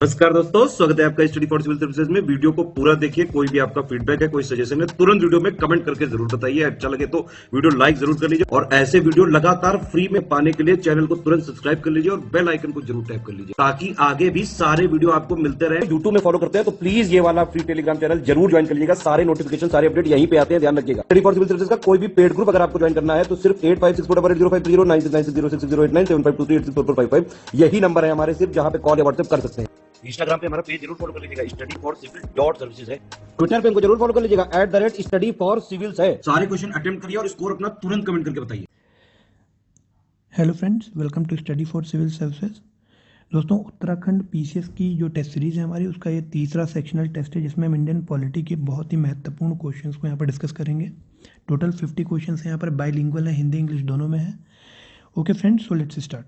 नमस्कार दोस्तों, स्वागत है आपका स्टडी फॉर सिविल सर्विसेज में। वीडियो को पूरा देखिए। कोई भी आपका फीडबैक है, कोई सजेशन है, तुरंत वीडियो में कमेंट करके जरूर बताइए। अच्छा लगे तो वीडियो लाइक जरूर कर लीजिए और ऐसे वीडियो लगातार फ्री में पाने के लिए चैनल को तुरंत सब्सक्राइब कर लीजिए और बेल आइकन को जरूर टैप कर लीजिए ताकि आगे भी सारे वीडियो आपको मिलते रहे। यूट्यूब में फॉलो करते हैं तो प्लीज ये वाला फ्री टेलीग्राम चैनल जरूर ज्वाइन कर लीजिएगा। सारे नोटिफिकेशन, सारे अपडेट यहीं पे आते हैं, ध्यान रखिएगा। स्टडी फॉर सिविल सर्विसेज का कोई भी पेड ग्रुप अगर आपको ज्वाइन करना है तो सिर्फ 8564805309696086089483864455 यही नंबर है हमारे, सिर्फ जहां पे कॉल या व्हाट्सएप कर सकते हैं। इंस्टाग्राम पे हमारा पेज जरूर फॉलो कर लीजिएगा, study for civil dot services है। ट्विटर पे हमको जरूर फॉलो कर लीजिएगा, @स्टडी फॉर सिविल्स है। सारे क्वेश्चन अटेम्प्ट करिए और स्कोर अपना तुरंत कमेंट करके बताइए। Hello friends, welcome to study for civil services. दोस्तों, उत्तराखंड पीसीएस की जो टेस्ट सीरीज़ है हमारी, उसका ये तीसरा सेक्शनल टेस्ट है जिसमें हम इंडियन पॉलिटी के बहुत ही महत्वपूर्ण क्वेश्चंस को यहाँ पर डिस्कस करेंगे। टोटल 50 क्वेश्चंस हैं यहाँ पर, बाइलिंगुअल है, हिंदी इंग्लिश दोनों में है। Okay friends, so let's start.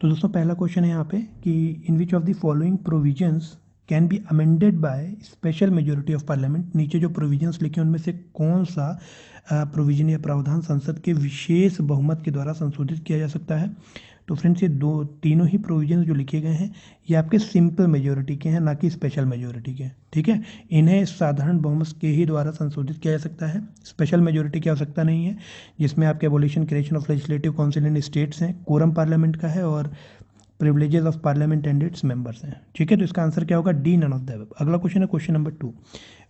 तो दोस्तों, पहला क्वेश्चन है यहाँ पे कि in which of the following provisions can be amended by special majority of parliament. नीचे जो प्रोविजंस लिखे उनमें से कौन सा प्रोविजन या प्रावधान संसद के विशेष बहुमत के द्वारा संशोधित किया जा सकता है। तो फ्रेंड्स, ये तीनों ही प्रोविजंस जो लिखे गए हैं ये आपके सिंपल मेजोरिटी के हैं, ना कि स्पेशल मेजोरिटी के। ठीक है, इन्हें साधारण बहुमत के ही द्वारा संशोधित किया जा सकता है। स्पेशल मेजोरिटी की आवश्यकता नहीं है, जिसमें आपके abolition, creation of legislative council in states हैं, कोरम पार्लियामेंट का है और privileges of parliament and its members हैं। ठीक है, तो इसका आंसर क्या होगा? D, none of the above. अगला क्वेश्चन है question number 2।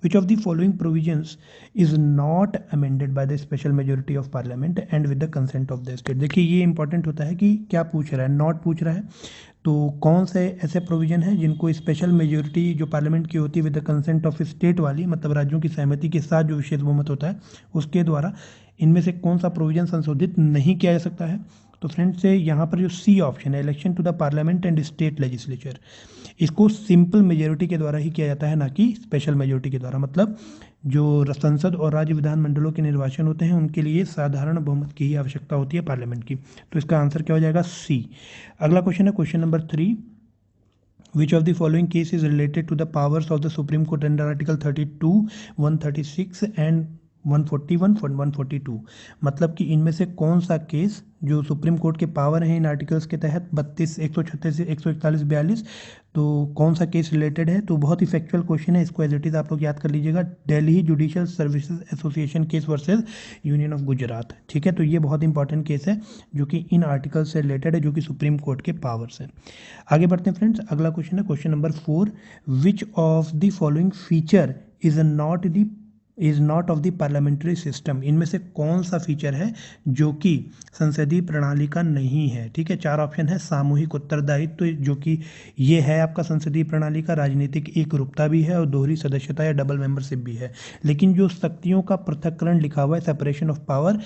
Which of the following provisions is not amended by the special majority of parliament and with the consent of the state. देखिए, ये इंपॉर्टेंट होता है कि क्या पूछ रहा है, नॉट पूछ रहा है। तो कौन से ऐसे प्रोविजन है जिनको स्पेशल मेजोरिटी जो पार्लियामेंट की होती है with the consent of state वाली, मतलब राज्यों की सहमति के साथ जो विशेष बहुमत होता है उसके द्वारा, इनमें से कौन सा प्रोविजन संशोधित नहीं किया जा सकता है। तो फ्रेंड्स, यहाँ पर जो सी ऑप्शन है, election to the parliament and state legislature, इसको सिंपल मेजोरिटी के द्वारा ही किया जाता है, ना कि स्पेशल मेजोरिटी के द्वारा। मतलब जो संसद और राज्य विधानमंडलों के निर्वाचन होते हैं उनके लिए साधारण बहुमत की ही आवश्यकता होती है पार्लियामेंट की। तो इसका आंसर क्या हो जाएगा? सी। अगला क्वेश्चन है question number 3। Which of the following case is related to the powers of the Supreme Court under Article 32, 136 and 141 और 142। मतलब कि इनमें से कौन सा केस जो सुप्रीम कोर्ट के पावर हैं इन आर्टिकल्स के तहत 32, 136 से 141, 42, तो कौन सा केस रिलेटेड है। तो बहुत ही फैक्चुअल क्वेश्चन है, इसको एज इट इज आप लोग याद कर लीजिएगा। Delhi judicial services association case versus union of Gujarat. ठीक है, तो ये बहुत इंपॉर्टेंट केस है जो कि इन आर्टिकल से रिलेटेड है, जो कि सुप्रीम कोर्ट के पावर्स है। आगे बढ़ते हैं फ्रेंड्स, अगला क्वेश्चन है question number 4। Which of the following feature is not of the parliamentary system. इनमें से कौन सा फीचर है जो कि संसदीय प्रणाली का नहीं है। ठीक है, 4 ऑप्शन है। सामूहिक उत्तरदायित्व, जो कि ये है आपका संसदीय प्रणाली का। राजनीतिक एकरूपता भी है और दोहरी सदस्यता या डबल मेंबरशिप भी है। लेकिन जो शक्तियों का पृथक्करण लिखा हुआ है, सेपरेशन ऑफ पावर,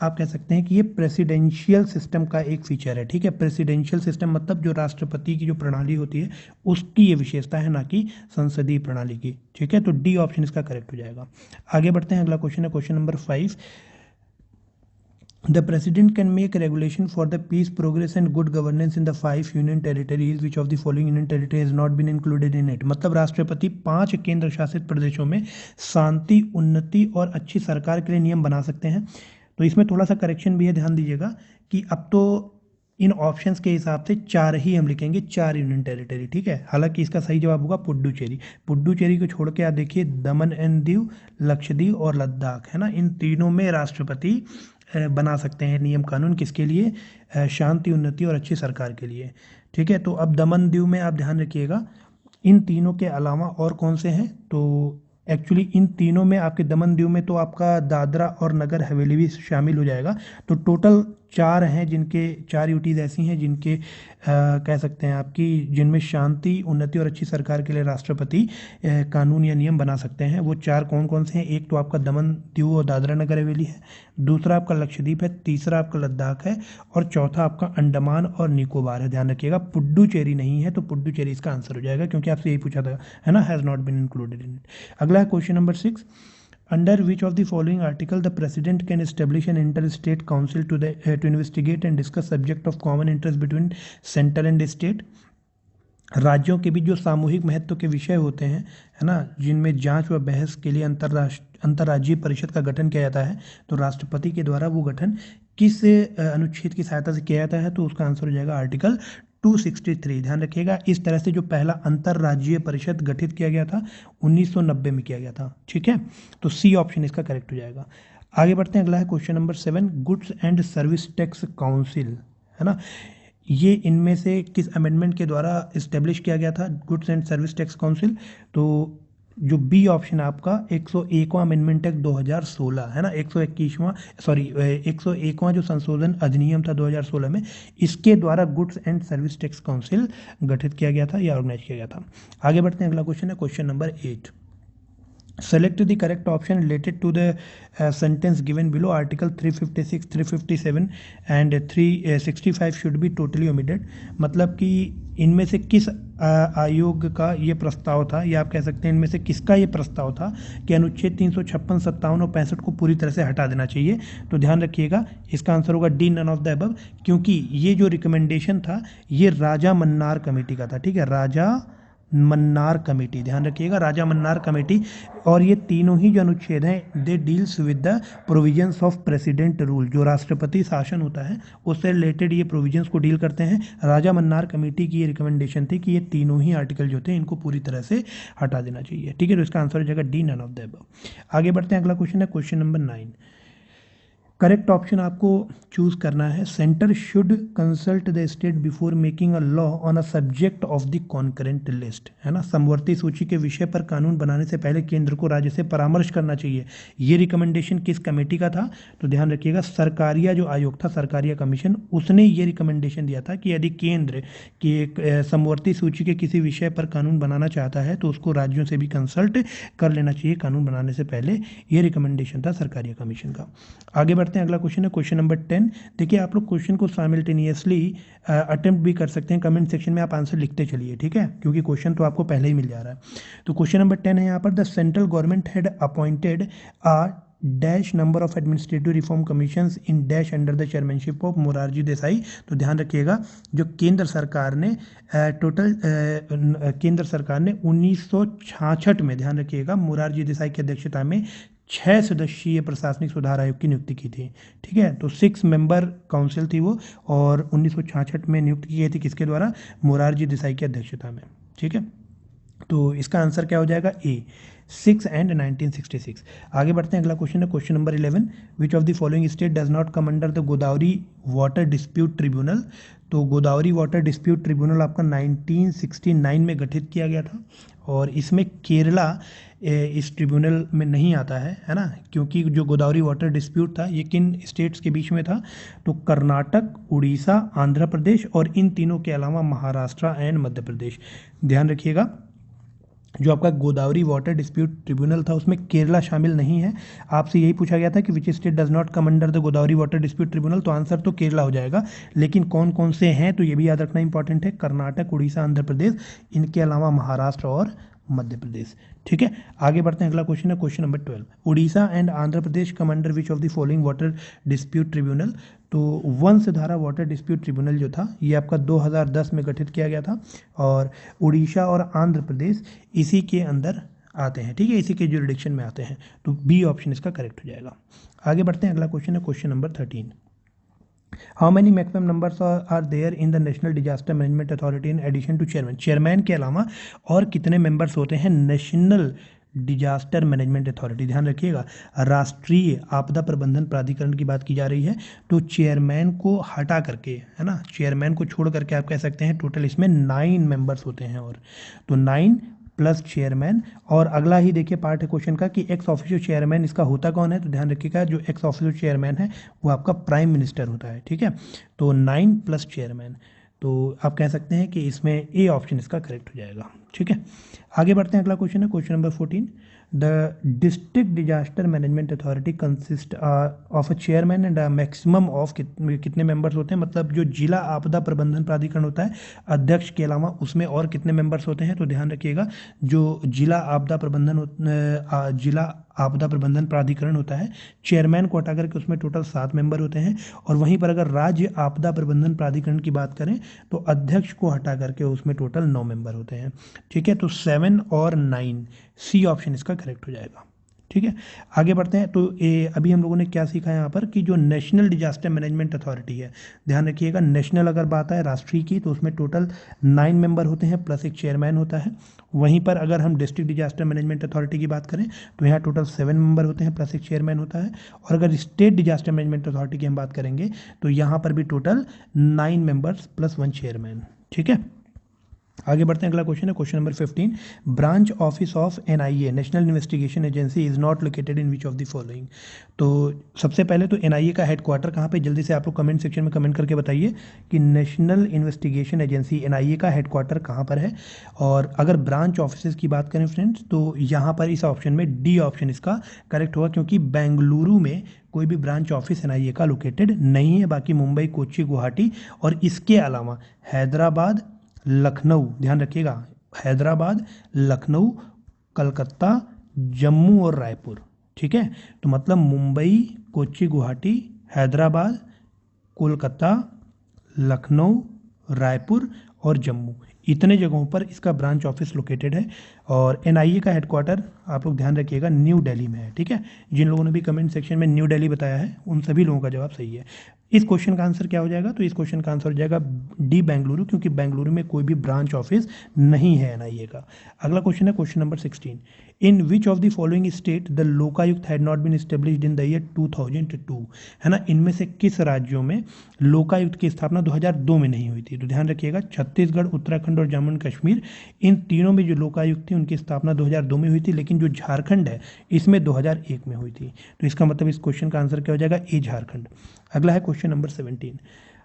आप कह सकते हैं कि ये प्रेसिडेंशियल सिस्टम का एक फीचर है। ठीक है, प्रेसिडेंशियल सिस्टम मतलब जो राष्ट्रपति की जो प्रणाली होती है उसकी ये विशेषता है, ना कि संसदीय प्रणाली की। ठीक है, तो डी ऑप्शन इसका करेक्ट हो जाएगा। आगे बढ़ते हैं, अगला क्वेश्चन है question number 5। The president can make regulation for the peace, progress and good governance in the 5 union territories. Which of the following union territory has not been included in it? मतलब राष्ट्रपति 5 केंद्र शासित प्रदेशों में शांति, उन्नति और अच्छी सरकार के लिए नियम बना सकते हैं। तो इसमें थोड़ा सा करेक्शन भी है, ध्यान दीजिएगा कि अब तो इन ऑप्शंस के हिसाब से 4 ही हम लिखेंगे, 4 यूनियन टेरिटरी। ठीक है, हालांकि इसका सही जवाब होगा पुडुचेरी। पुडुचेरी को छोड़ के आप देखिए, दमन एंड दीव, लक्षद्वीप और लद्दाख, है ना, इन तीनों में राष्ट्रपति बना सकते हैं नियम कानून। किसके लिए? शांति, उन्नति और अच्छी सरकार के लिए। ठीक है, तो अब दमन दीव में आप ध्यान रखिएगा, इन तीनों के अलावा और कौन से हैं। तो एक्चुअली इन तीनों में आपके दमन दीव में तो आपका दादरा और नगर हवेली भी शामिल हो जाएगा। तो टोटल 4 हैं, जिनके 4 यूटीज ऐसी हैं जिनके कह सकते हैं आपकी, जिनमें शांति, उन्नति और अच्छी सरकार के लिए राष्ट्रपति कानून या नियम बना सकते हैं। वो 4 कौन कौन से हैं? एक तो आपका दमन दीव और दादरा नगर हवेली है, दूसरा आपका लक्षद्वीप है, तीसरा आपका लद्दाख है और चौथा आपका अंडमान और निकोबार है। ध्यान रखिएगा, पुडुचेरी नहीं है, तो पुडुचेरी इसका आंसर हो जाएगा, क्योंकि आपसे यही पूछा था, है ना, has not been included in it. अगला है question number 6। Under which of the following article the president can establish an interstate council to investigate and discuss subject of common interest between central and state? राज्यों के बीच जो सामूहिक महत्व के विषय होते हैं, है ना, जिनमें जांच व बहस के लिए अंतर्राज्यीय परिषद का गठन किया जाता है, तो राष्ट्रपति के द्वारा वो गठन किस अनुच्छेद की सहायता से किया जाता है। तो उसका आंसर हो जाएगा आर्टिकल 263, ध्यान रखिएगा। इस तरह से जो पहला अंतरराज्यीय परिषद गठित किया गया था 1990 में किया गया था, ठीक है। तो सी ऑप्शन इसका करेक्ट हो जाएगा। आगे बढ़ते हैं, अगला है question number 7, goods and service tax council, है ना। ये इनमें से किस अमेंडमेंट के द्वारा इस्टेब्लिश किया गया था, goods and service tax council? तो जो बी ऑप्शन है आपका 101वां अमेंडमेंट एक्ट 2016, है ना। 101वां जो संशोधन अधिनियम था 2016 में, इसके द्वारा goods and service tax council गठित किया गया था या ऑर्गेनाइज किया गया था। आगे बढ़ते हैं, अगला क्वेश्चन है question number 8, select the correct option related to the sentence given below. Article 356, 357 and 365 should be totally omitted। मतलब कि इनमें से किस आयोग का ये प्रस्ताव था, या आप कह सकते हैं इनमें से किसका ये प्रस्ताव था कि अनुच्छेद 356, 57 और 65 को पूरी तरह से हटा देना चाहिए? तो ध्यान रखिएगा, इसका आंसर होगा D, none of the above, क्योंकि ये जो रिकमेंडेशन था ये राजा मन्नार कमेटी का था, ठीक है। राजा मन्नार कमेटी, ध्यान रखिएगा, राजा मन्नार कमेटी। और ये तीनों ही जो अनुच्छेद हैं they deals with the provisions of president rule, जो राष्ट्रपति शासन होता है उससे रिलेटेड ये प्रोविजंस को डील करते हैं। राजा मन्नार कमेटी की ये रिकमेंडेशन थी कि ये तीनों ही आर्टिकल जो थे इनको पूरी तरह से हटा देना चाहिए, ठीक है। तो इसका आंसर हो जाएगा D, none of the above. आगे बढ़ते हैं, अगला क्वेश्चन है क्वेश्चन नंबर 9। करेक्ट ऑप्शन आपको चूज करना है, centre should consult the state before making a law on a subject of the concurrent list, है ना। समवर्ती सूची के विषय पर कानून बनाने से पहले केंद्र को राज्य से परामर्श करना चाहिए। ये रिकमेंडेशन किस कमेटी का था? तो ध्यान रखिएगा, सरकारिया जो आयोग था, सरकारिया कमीशन, उसने ये रिकमेंडेशन दिया था कि यदि केंद्र की एक समवर्ती सूची के किसी विषय पर कानून बनाना चाहता है तो उसको राज्यों से भी कंसल्ट कर लेना चाहिए कानून बनाने से पहले। ये रिकमेंडेशन था सरकारिया कमीशन का। आगे बढ़ते हैं, अगला क्वेश्चन है क्वेश्चन नंबर 10। देखिए, आप लोग क्वेश्चन को साइमल्टेनियसली अटेम्प्ट भी कर सकते हैं, कमेंट सेक्शन में आप आंसर लिखते चलिए, ठीक है, क्योंकि क्वेश्चन तो आपको पहले ही मिल जा रहा है। तो क्वेश्चन नंबर 10 है यहाँ पर, the central government had appointed a dash number of administrative reform commissions in dash under the chairmanship of Morarji Desai. तो ध्यान रखिएगा, जो केंद्र सरकार ने केंद्र सरकार ने 1966 में, ध्यान रखिएगा, मोरारजी देसाई की अध्यक्षता में 6 सदस्यीय प्रशासनिक सुधार आयोग की नियुक्ति की थी, ठीक है। तो 6 मेंबर काउंसिल थी वो, और 1966 में नियुक्त की गई थी किसके द्वारा? मोरारजी देसाई की अध्यक्षता में, ठीक है। तो इसका आंसर क्या हो जाएगा? ए, 6 एंड 1966। आगे बढ़ते हैं, अगला क्वेश्चन है question number 11, which of the following state does not come under the Godavari water dispute tribunal. तो गोदावरी वाटर डिस्प्यूट ट्रिब्यूनल आपका 1969 में गठित किया गया था, और इसमें केरला इस ट्रिब्यूनल में नहीं आता है ना, क्योंकि जो गोदावरी वाटर डिस्प्यूट था ये किन स्टेट्स के बीच में था? तो कर्नाटक, उड़ीसा, आंध्र प्रदेश, और इन तीनों के अलावा महाराष्ट्र एंड मध्य प्रदेश। ध्यान रखिएगा, जो आपका गोदावरी वाटर डिस्प्यूट ट्रिब्यूनल था उसमें केरला शामिल नहीं है। आपसे यही पूछा गया था कि which state does not come under the Godavari water dispute tribunal, तो आंसर तो केरला हो जाएगा। लेकिन कौन कौन से हैं तो ये भी याद रखना इंपॉर्टेंट है, कर्नाटक, उड़ीसा, आंध्र प्रदेश, इनके अलावा महाराष्ट्र और मध्य प्रदेश, ठीक है। आगे बढ़ते हैं, अगला क्वेश्चन है question number 12, Orissa and Andhra Pradesh come under which of the following water dispute tribunal. तो वंशधारा वाटर डिस्प्यूट ट्रिब्यूनल जो था ये आपका 2010 में गठित किया गया था, और उड़ीसा और आंध्र प्रदेश इसी के अंदर आते हैं, ठीक है, इसी के ज्यूरिडिक्शन में आते हैं। तो बी ऑप्शन इसका करेक्ट हो जाएगा। आगे बढ़ते हैं, अगला क्वेश्चन है question number 13, how many maximum numbers are there in the national disaster management authority in addition to chairman. Chairman के अलावा और कितने मेंबर्स होते हैं नेशनल डिजास्टर मैनेजमेंट अथॉरिटी? ध्यान रखिएगा, राष्ट्रीय आपदा प्रबंधन प्राधिकरण की बात की जा रही है। तो चेयरमैन को हटा करके, है ना, चेयरमैन को छोड़ करके आप कह सकते हैं टोटल इसमें 9 मेंबर्स होते हैं, और तो 9 प्लस चेयरमैन। और अगला ही देखिए पार्ट है क्वेश्चन का कि एक्स ऑफिशियो चेयरमैन इसका होता कौन है? तो ध्यान रखिएगा, जो एक्स ऑफिशियो चेयरमैन है वो आपका प्राइम मिनिस्टर होता है, ठीक है। तो 9 प्लस चेयरमैन, तो आप कह सकते हैं कि इसमें ए ऑप्शन इसका करेक्ट हो जाएगा, ठीक है। आगे बढ़ते हैं, अगला क्वेश्चन है question number 14, the district disaster management authority consist of a chairman and maximum of कितने मेंबर्स होते हैं? मतलब जो जिला आपदा प्रबंधन प्राधिकरण होता है, अध्यक्ष के अलावा उसमें और कितने मेंबर्स होते हैं? तो ध्यान रखिएगा, जो जिला आपदा प्रबंधन प्राधिकरण होता है, चेयरमैन को हटा करके उसमें टोटल 7 मेंबर होते हैं। और वहीं पर अगर राज्य आपदा प्रबंधन प्राधिकरण की बात करें तो अध्यक्ष को हटा करके उसमें टोटल 9 मेंबर होते हैं, ठीक है। तो 7 और 9, सी ऑप्शन इसका करेक्ट हो जाएगा, ठीक है, आगे बढ़ते हैं। तो अभी हम लोगों ने क्या सीखा यहाँ पर कि जो नेशनल डिजास्टर मैनेजमेंट अथॉरिटी है, ध्यान रखिएगा, नेशनल अगर बात है राष्ट्रीय की तो उसमें टोटल 9 मेंबर होते हैं प्लस एक चेयरमैन होता है। वहीं पर अगर हम डिस्ट्रिक्ट डिजास्टर मैनेजमेंट अथॉरिटी की बात करें तो यहाँ टोटल 7 मेंबर होते हैं प्लस एक चेयरमैन होता है। और अगर स्टेट डिजास्टर मैनेजमेंट अथॉरिटी की हम बात करेंगे तो यहाँ पर भी टोटल 9 मेंबर्स प्लस 1 चेयरमैन। ठीक है, आगे बढ़ते हैं। अगला क्वेश्चन है question number 15, branch office of NIA national investigation agency is not located in which of the following. तो सबसे पहले तो एनआईए का हेडक्वार्टर कहाँ पे, जल्दी से आप लोग कमेंट सेक्शन में कमेंट करके बताइए कि नेशनल इन्वेस्टिगेशन एजेंसी एनआईए का हेडक्वार्टर कहाँ पर है। और अगर ब्रांच ऑफिस की बात करें फ्रेंड्स तो यहाँ पर इस ऑप्शन में डी ऑप्शन इसका करेक्ट होगा, क्योंकि बेंगलुरु में कोई भी ब्रांच ऑफिस एनआईए का लोकेटेड नहीं है। बाकी मुंबई, कोच्चि, गुवाहाटी और इसके अलावा हैदराबाद, लखनऊ, ध्यान रखिएगा, हैदराबाद, लखनऊ, कलकत्ता, जम्मू और रायपुर। ठीक है, तो मतलब मुंबई, कोच्चि, गुवाहाटी, हैदराबाद, कोलकाता, लखनऊ, रायपुर और जम्मू, इतने जगहों पर इसका ब्रांच ऑफिस लोकेटेड है। और एनआईए का हेडक्वार्टर आप लोग ध्यान रखिएगा न्यू दिल्ली में है। ठीक है, जिन लोगों ने भी कमेंट सेक्शन में न्यू दिल्ली बताया है उन सभी लोगों का जवाब सही है। इस क्वेश्चन का आंसर क्या हो जाएगा, तो इस क्वेश्चन का आंसर हो जाएगा डी बेंगलुरु, क्योंकि बेंगलुरु में कोई भी ब्रांच ऑफिस नहीं है एनआईए का। अगला क्वेश्चन है question number 16, in which of the following state the Lokayukta had not been established in the year 2002, है ना, इनमें से किस राज्यों में लोकायुक्त की स्थापना 2002 में नहीं हुई थी। तो ध्यान रखिएगा छत्तीसगढ़, उत्तराखंड और जम्मू एंड कश्मीर, इन तीनों में जो लोकायुक्त थी उनकी स्थापना 2002 में हुई थी, लेकिन जो झारखंड है इसमें 2001 में हुई थी। तो इसका मतलब इस क्वेश्चन का आंसर क्या हो जाएगा, ए झारखंड। अगला है question number 17,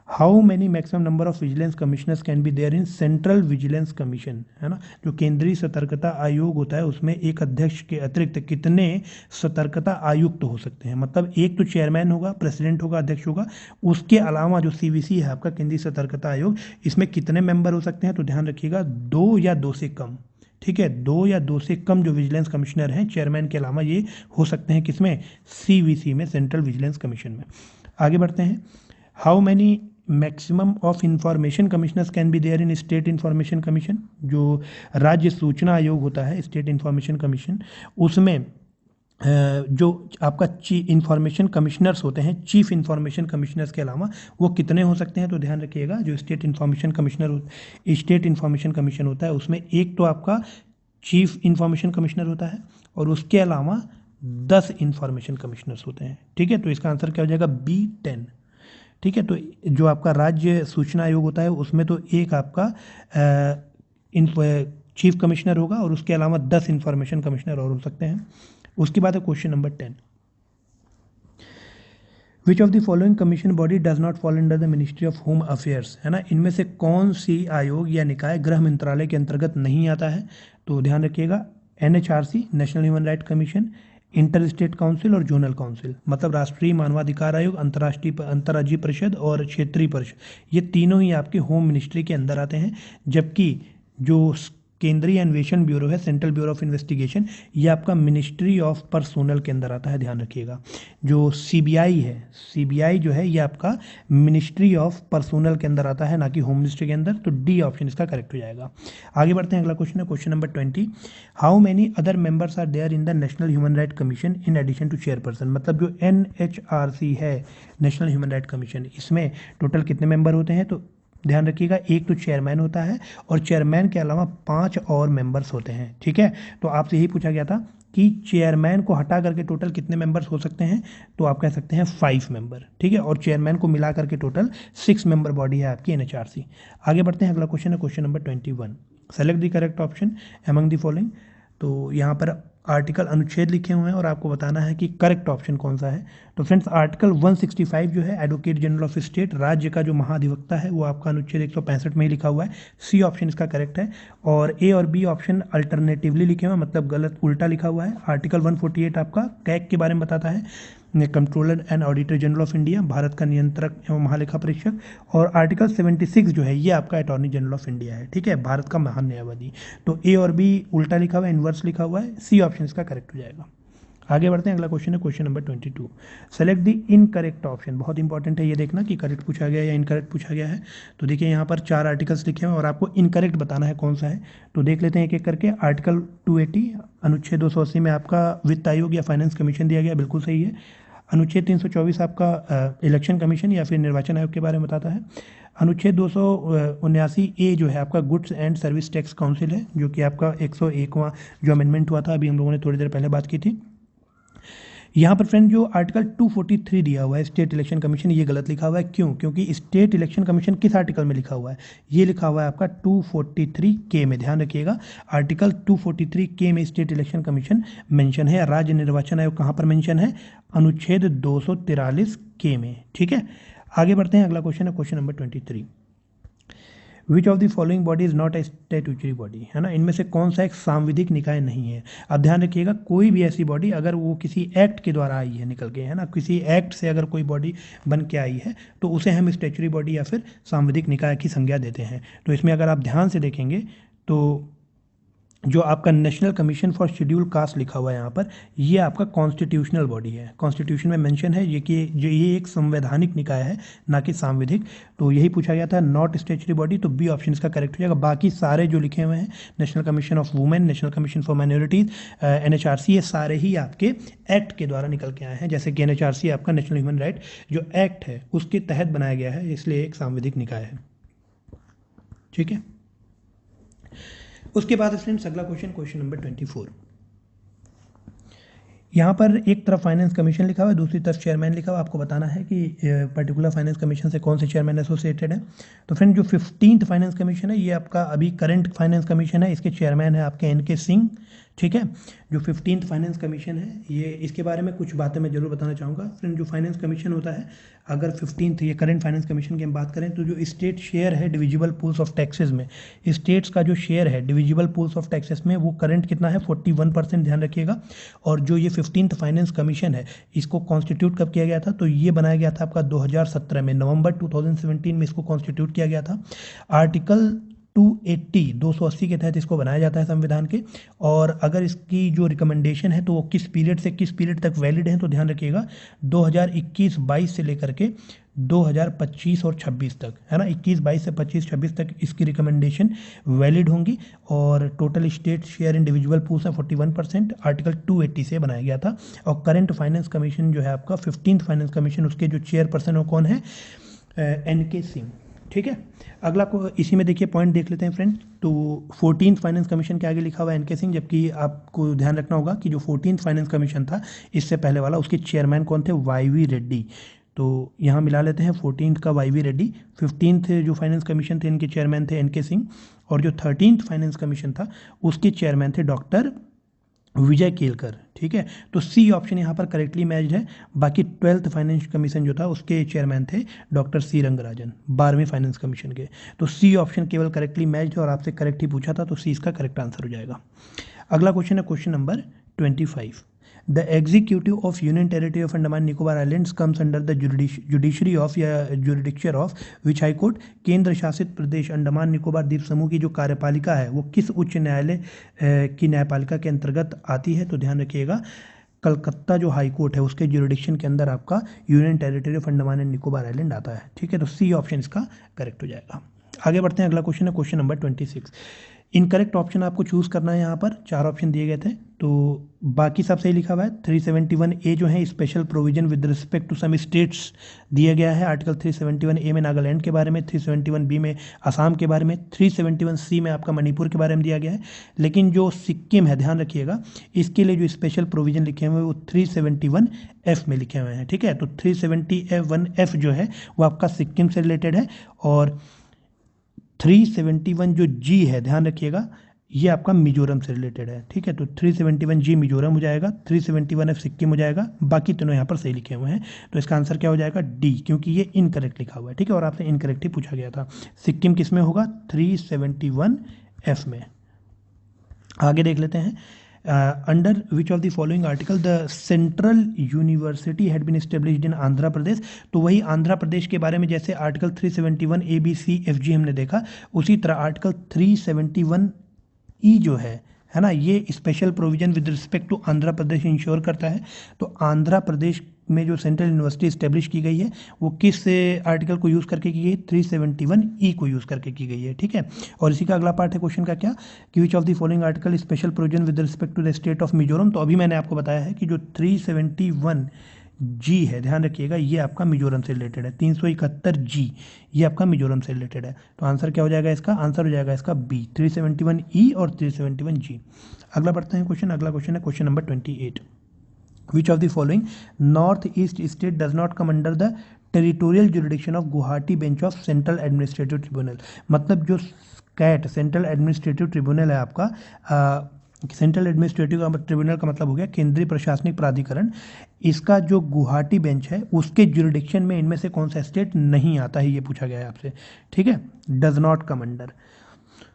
how many maximum number of vigilance commissioners can be there in central vigilance commission, है ना, जो केंद्रीय सतर्कता आयोग होता है उसमें एक अध्यक्ष के अतिरिक्त कितने सतर्कता आयुक्त हो सकते हैं। मतलब एक तो चेयरमैन होगा, प्रेसिडेंट होगा, अध्यक्ष होगा, उसके अलावा जो सीवीसी है आपका केंद्रीय सतर्कता आयोग, इसमें कितने मेंबर हो सकते हैं। तो ध्यान रखिएगा 2 या 2 से कम। ठीक है, 2 या 2 से कम जो विजिलेंस कमिश्नर हैं चेयरमैन के अलावा ये हो सकते हैं, किसमें, सीवीसी में, सेंट्रल विजिलेंस कमीशन में। आगे बढ़ते हैं, how many maximum of information commissioners can be there in state information commission, जो राज्य सूचना आयोग होता है स्टेट इंफॉर्मेशन कमीशन, उसमें जो आपका इंफॉर्मेशन कमिश्नर्स होते हैं, चीफ इंफॉर्मेशन कमिश्नर्स के अलावा वो कितने हो सकते हैं। तो ध्यान रखिएगा जो स्टेट इंफॉर्मेशन कमीशन होता है उसमें एक तो आपका चीफ इंफॉर्मेशन कमिश्नर होता है और उसके अलावा 10 इंफॉर्मेशन कमिश्नर्स होते हैं। ठीक है, तो इसका आंसर क्या हो जाएगा, B10। ठीक है, तो जो आपका राज्य सूचना आयोग होता है उसमें तो एक आपका चीफ कमिश्नर होगा और उसके अलावा 10 इंफॉर्मेशन कमिश्नर और हो सकते हैं। उसके बाद है question number 10, which of the following commission body does not fall under the ministry of home affairs, है ना, इनमें से कौन सी आयोग या निकाय गृह मंत्रालय के अंतर्गत नहीं आता है। तो ध्यान रखिएगा NHRC national human right commission, inter state council और जोनल काउंसिल, मतलब राष्ट्रीय मानवाधिकार आयोग, अंतर्राज्यीय परिषद और क्षेत्रीय परिषद, ये तीनों ही आपके होम मिनिस्ट्री के अंदर आते हैं। जबकि जो केंद्रीय अन्वेषण ब्यूरो है, सेंट्रल ब्यूरो ऑफ इन्वेस्टिगेशन, ये आपका मिनिस्ट्री ऑफ पर्सोनल के अंदर आता है, ध्यान रखिएगा। जो सीबीआई है, सीबीआई जो है ये आपका मिनिस्ट्री ऑफ पर्सोनल के अंदर आता है, ना कि होम मिनिस्ट्री के अंदर। तो डी ऑप्शन इसका करेक्ट हो जाएगा। आगे बढ़ते हैं, अगला क्वेश्चन है question number 20, how many other members are there in the national human right commission in addition to chairperson, मतलब जो NHRC है नेशनल ह्यूमन राइट कमीशन, इसमें टोटल कितने मेंबर होते हैं। तो ध्यान रखिएगा एक तो चेयरमैन होता है और चेयरमैन के अलावा 5 और मेंबर्स होते हैं। ठीक है, तो आपसे यही पूछा गया था कि चेयरमैन को हटा करके टोटल कितने मेंबर्स हो सकते हैं, तो आप कह सकते हैं 5 मेंबर। ठीक है, और चेयरमैन को मिला करके टोटल 6 मेंबर बॉडी है आपकी NHRC। आगे बढ़ते हैं, अगला क्वेश्चन है question number 21, select the correct option among the following. तो यहाँ पर आर्टिकल अनुच्छेद लिखे हुए हैं और आपको बताना है कि करेक्ट ऑप्शन कौन सा है। तो फ्रेंड्स आर्टिकल 165 जो है एडवोकेट जनरल ऑफ स्टेट, राज्य का जो महाधिवक्ता है, वो आपका अनुच्छेद 165 में ही लिखा हुआ है। सी ऑप्शन इसका करेक्ट है और ए और बी ऑप्शन अल्टरनेटिवली लिखे हुए हैं, मतलब गलत उल्टा लिखा हुआ है। आर्टिकल 148 आपका कैग के बारे में बताता है, controller and auditor general of India, Bharat का नियंत्रक एवं महालेखा परीक्षक। और आर्टिकल 76 जो है ये आपका अटॉर्नी जनरल ऑफ इंडिया है। ठीक है, भारत का महान्यायवादी। तो ए और बी उल्टा लिखा हुआ है, इन्वर्स लिखा हुआ है, सी ऑप्शन इसका करेक्ट हो जाएगा। आगे बढ़ते हैं, अगला क्वेश्चन है question number 22। Select the incorrect option. बहुत इंपॉर्टेंट है ये देखना कि करेक्ट पूछा गया या इनकरेक्ट पूछा गया है। तो देखिए यहाँ पर 4 आर्टिकल्स लिखे हैं और आपको इनकरेक्ट बताना है कौन सा है। तो देख लेते हैं एक एक करके। आर्टिकल 280 अनुच्छेद 280 में आपका वित्त आयोग या फाइनेंस कमीशन दिया गया, बिल्कुल सही है। अनुच्छेद 324 आपका इलेक्शन कमीशन या फिर निर्वाचन आयोग के बारे में बताता है। अनुच्छेद 279A जो है आपका goods and service tax council है, जो कि आपका 101वां जो अमेंडमेंट हुआ था, अभी हम लोगों ने थोड़ी देर पहले बात की थी। यहाँ पर फ्रेंड जो आर्टिकल 243 दिया हुआ है स्टेट इलेक्शन कमीशन, ये गलत लिखा हुआ है। क्यों? क्योंकि स्टेट इलेक्शन कमीशन किस आर्टिकल में लिखा हुआ है? ये लिखा हुआ है आपका 243K में, ध्यान रखिएगा। आर्टिकल 243K में स्टेट इलेक्शन कमीशन मेंशन है। राज्य निर्वाचन आयोग कहाँ पर मेंशन है? अनुच्छेद 243K में, ठीक है। आगे बढ़ते हैं, अगला क्वेश्चन है question number 23। Which of the following body is not a statutory body, है ना, इनमें से कौन सा एक सांविधिक निकाय नहीं है? अब ध्यान रखिएगा, कोई भी ऐसी बॉडी अगर वो किसी एक्ट के द्वारा आई है, निकल के, है ना, किसी एक्ट से अगर कोई बॉडी बन के आई है तो उसे हम स्टैट्यूटरी बॉडी या फिर सांविधिक निकाय की संज्ञा देते हैं। तो इसमें अगर आप ध्यान से देखेंगे तो जो आपका national commission for schedule caste लिखा हुआ है यहाँ पर, ये आपका कॉन्स्टिट्यूशनल बॉडी है। कॉन्स्टिट्यूशन में मेंशन है ये कि ये एक संवैधानिक निकाय है, ना कि सांविधिक। तो यही पूछा गया था, नॉट स्टैट्यूटरी बॉडी, तो बी ऑप्शन इसका करेक्ट हो जाएगा। बाकी सारे जो लिखे हुए हैं, national commission of women, national commission for minorities, NHRC, ये सारे ही आपके एक्ट के द्वारा निकल के आए हैं। जैसे कि NHRC आपका नेशनल ह्यूमन राइट जो एक्ट है उसके तहत बनाया गया है, इसलिए एक सांविधिक निकाय है, ठीक है। उसके बाद फ्रेंड्स अगला क्वेश्चन, क्वेश्चन नंबर 24। यहाँ पर एक तरफ फाइनेंस कमीशन लिखा हुआ है, दूसरी तरफ चेयरमैन लिखा हुआ है। आपको बताना है कि पर्टिकुलर फाइनेंस कमीशन से कौन से चेयरमैन एसोसिएटेड है। तो फ्रेंड जो 15th फाइनेंस कमीशन है, ये आपका अभी करंट फाइनेंस कमीशन है, इसके चेयरमैन है आपके NK सिंह, ठीक है। जो 15th फाइनेंस कमीशन है, ये इसके बारे में कुछ बातें मैं जरूर बताना चाहूँगा। फ्रेंड जो फाइनेंस कमीशन होता है, अगर 15th ये करंट फाइनेंस कमीशन की हम बात करें तो जो स्टेट शेयर है डिविजिबल पूल्स ऑफ टैक्सेस में, स्टेट्स का जो शेयर है डिविजिबल पूल्स ऑफ टैक्सेस में, वो करंट कितना है? 41%, ध्यान रखिएगा। और जो ये 15th फाइनेंस कमीशन है, इसको कॉन्स्टिट्यूट कब किया गया था? तो ये बनाया गया था आपका 2017 में, नवंबर 2017 में इसको कॉन्स्टिट्यूट किया गया था। आर्टिकल 280 के तहत इसको बनाया जाता है संविधान के। और अगर इसकी जो रिकमेंडेशन है तो वो किस पीरियड से किस पीरियड तक वैलिड है? तो ध्यान रखिएगा 2021-22 से लेकर के 2025 और 26 तक, है ना, 21, 22 से 25, 26 तक इसकी रिकमेंडेशन वैलिड होंगी। और total state share individual pools है 41%, आर्टिकल 280 से बनाया गया था। और करंट फाइनेंस कमीशन जो है आपका 15th फाइनेंस कमीशन, उसके जो चेयरपर्सन वो कौन है? NK सिंह, ठीक है। अगला को इसी में देखिए पॉइंट देख लेते हैं फ्रेंड। तो 14th फाइनेंस कमीशन के आगे लिखा हुआ है NK सिंह, जबकि आपको ध्यान रखना होगा कि जो 14th फाइनेंस कमीशन था इससे पहले वाला, उसके चेयरमैन कौन थे? YV रेड्डी। तो यहाँ मिला लेते हैं 14th का YV रेड्डी, 15th जो फाइनेंस कमीशन थे इनके चेयरमैन थे NK सिंह, और जो 13th फाइनेंस कमीशन था उसके चेयरमैन थे डॉक्टर विजय केलकर, ठीक है। तो सी ऑप्शन यहाँ पर करेक्टली मैच्ड है। बाकी 12th फाइनेंस कमीशन जो था उसके चेयरमैन थे डॉक्टर C रंगराजन, 12वें फाइनेंस कमीशन के। तो सी ऑप्शन केवल करेक्टली मैच्ड है और आपसे करेक्ट ही पूछा था, तो सी इसका करेक्ट आंसर हो जाएगा। अगला क्वेश्चन है question number 25। The executive of union territory of Andaman Nicobar islands comes under the judiciary of या जुरिडिक्चर ऑफ विच हाई कोर्ट। केंद्र शासित प्रदेश अंडमान निकोबार द्वीप समूह की जो कार्यपालिका है वो किस उच्च न्यायालय की न्यायपालिका के अंतर्गत आती है? तो ध्यान रखिएगा, कलकत्ता जो हाई कोर्ट है उसके जुरिडिक्शन के अंदर आपका union territory of Andaman and Nicobar island आता है, ठीक है। तो सी ऑप्शन इसका करेक्ट हो जाएगा। आगे बढ़ते हैं, अगला क्वेश्चन है क्वेश्चन नंबर 26। इनकरेक्ट ऑप्शन आपको चूज़ करना है। यहाँ पर 4 ऑप्शन दिए गए थे, तो बाकी सब सही लिखा हुआ है। 371A जो है special provision with respect to some states दिया गया है। आर्टिकल 371A में नागालैंड के बारे में, 371B में असम के बारे में, 371C में आपका मणिपुर के बारे में दिया गया है। लेकिन जो सिक्किम है, ध्यान रखिएगा, इसके लिए जो स्पेशल प्रोविजन लिखे हुए हैं वो 371F में लिखे हुए हैं, ठीक है। तो 371F जो है वो आपका सिक्किम से रिलेटेड है। और 371 जो G है, ध्यान रखिएगा, ये आपका मिजोरम से रिलेटेड है, ठीक है। तो 371G मिजोरम हो जाएगा, 371F सिक्किम हो जाएगा। बाकी तीनों यहाँ पर सही लिखे हुए हैं, तो इसका आंसर क्या हो जाएगा? D, क्योंकि ये इनकरेक्ट लिखा हुआ है, ठीक है। और आपसे इनकरेक्ट ही पूछा गया था। सिक्किम किस में होगा? 371F में। आगे देख लेते हैं। Under which of the following article the central university had been established in Andhra Pradesh. तो वही आंध्र प्रदेश के बारे में जैसे article 371A B C F G हमने देखा, उसी तरह आर्टिकल 371E जो है है ना, ये special provision with respect to Andhra Pradesh ensure करता है। तो आंध्र प्रदेश में जो सेंट्रल यूनिवर्सिटी इस्टेब्लिश की गई है वो किस आर्टिकल को यूज़ करके की गई, 371E को यूज़ करके की गई है, ठीक है। और इसी का अगला पार्ट है क्वेश्चन का क्या, कि which of the following article special provision with respect to the state of Mizoram. तो अभी मैंने आपको बताया है कि जो 371G है, ध्यान रखिएगा, ये आपका मिजोरम से रिलेटेड है। 371G ये आपका मिजोरम से रिलेटेड है। तो आंसर क्या हो जाएगा इसका, आंसर हो जाएगा इसका बी, 371E और 371G। अगला बढ़ते हैं क्वेश्चन, अगला क्वेश्चन है question number 28। Which of the following north east state does not come under the territorial jurisdiction of Guwahati bench of Central Administrative Tribunal। मतलब जो कैट सेंट्रल एडमिनिस्ट्रेटिव ट्रिब्यूनल है आपका, सेंट्रल एडमिनिस्ट्रेटिव ट्रिब्यूनल का मतलब हो गया केंद्रीय प्रशासनिक प्राधिकरण, इसका जो गुवाहाटी बेंच है उसके जुरिडिक्शन में इनमें से कौन सा स्टेट नहीं आता है, ये पूछा गया है आपसे, ठीक है, डज नॉट कम अंडर।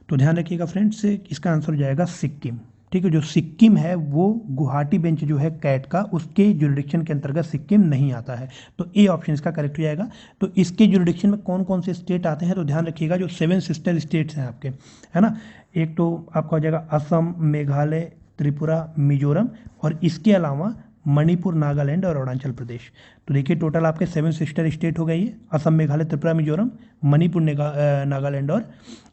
तो ध्यान रखिएगा फ्रेंड्स, इसका आंसर हो जाएगा सिक्किम, ठीक है। जो सिक्किम है वो गुवाहाटी बेंच जो है कैट का, उसके जुरिडिक्शन के अंतर्गत सिक्किम नहीं आता है। तो ए ऑप्शन इसका करेक्ट हो जाएगा। तो इसके जुरिडिक्शन में कौन कौन से स्टेट आते हैं, तो ध्यान रखिएगा जो 7 सिस्टर स्टेट्स हैं आपके, है ना, एक तो आपका हो जाएगा असम, मेघालय, त्रिपुरा, मिजोरम, और इसके अलावा मणिपुर, नागालैंड और अरुणाचल प्रदेश। तो देखिए टोटल आपके 7 सिस्टर स्टेट हो गई है, असम, मेघालय, त्रिपुरा, मिजोरम, मणिपुर, नागालैंड और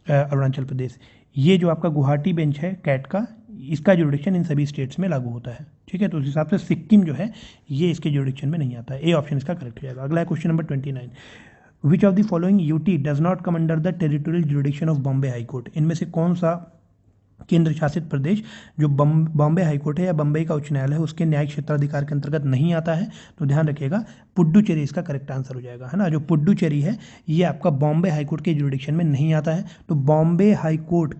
अरुणाचल प्रदेश। ये जो आपका गुवाहाटी बेंच है कैट का, इसका जुरिडिक्शन इन सभी स्टेट्स में लागू होता है, ठीक है। तो उस हिसाब से सिक्किम जो है ये इसके जुरिडिक्शन में नहीं आता है। ए ऑप्शन इसका करेक्ट हो जाएगा। अगला है question number 29। Which of the following UT does not come under the territorial jurisdiction of Bombay high court. इनमें से कौन सा केंद्र शासित प्रदेश जो बॉम्बे हाई कोर्ट है या बम्बई का उच्च न्यायालय है उसके न्यायिक क्षेत्राधिकार के अंतर्गत नहीं आता है। तो ध्यान रखिएगा पुडुचेरी इसका करेक्ट आंसर हो जाएगा, है ना। जो पुडुचेरी है ये आपका बॉम्बे हाई कोर्ट के जुरिडिक्शन में नहीं आता है। तो बॉम्बे हाई कोर्ट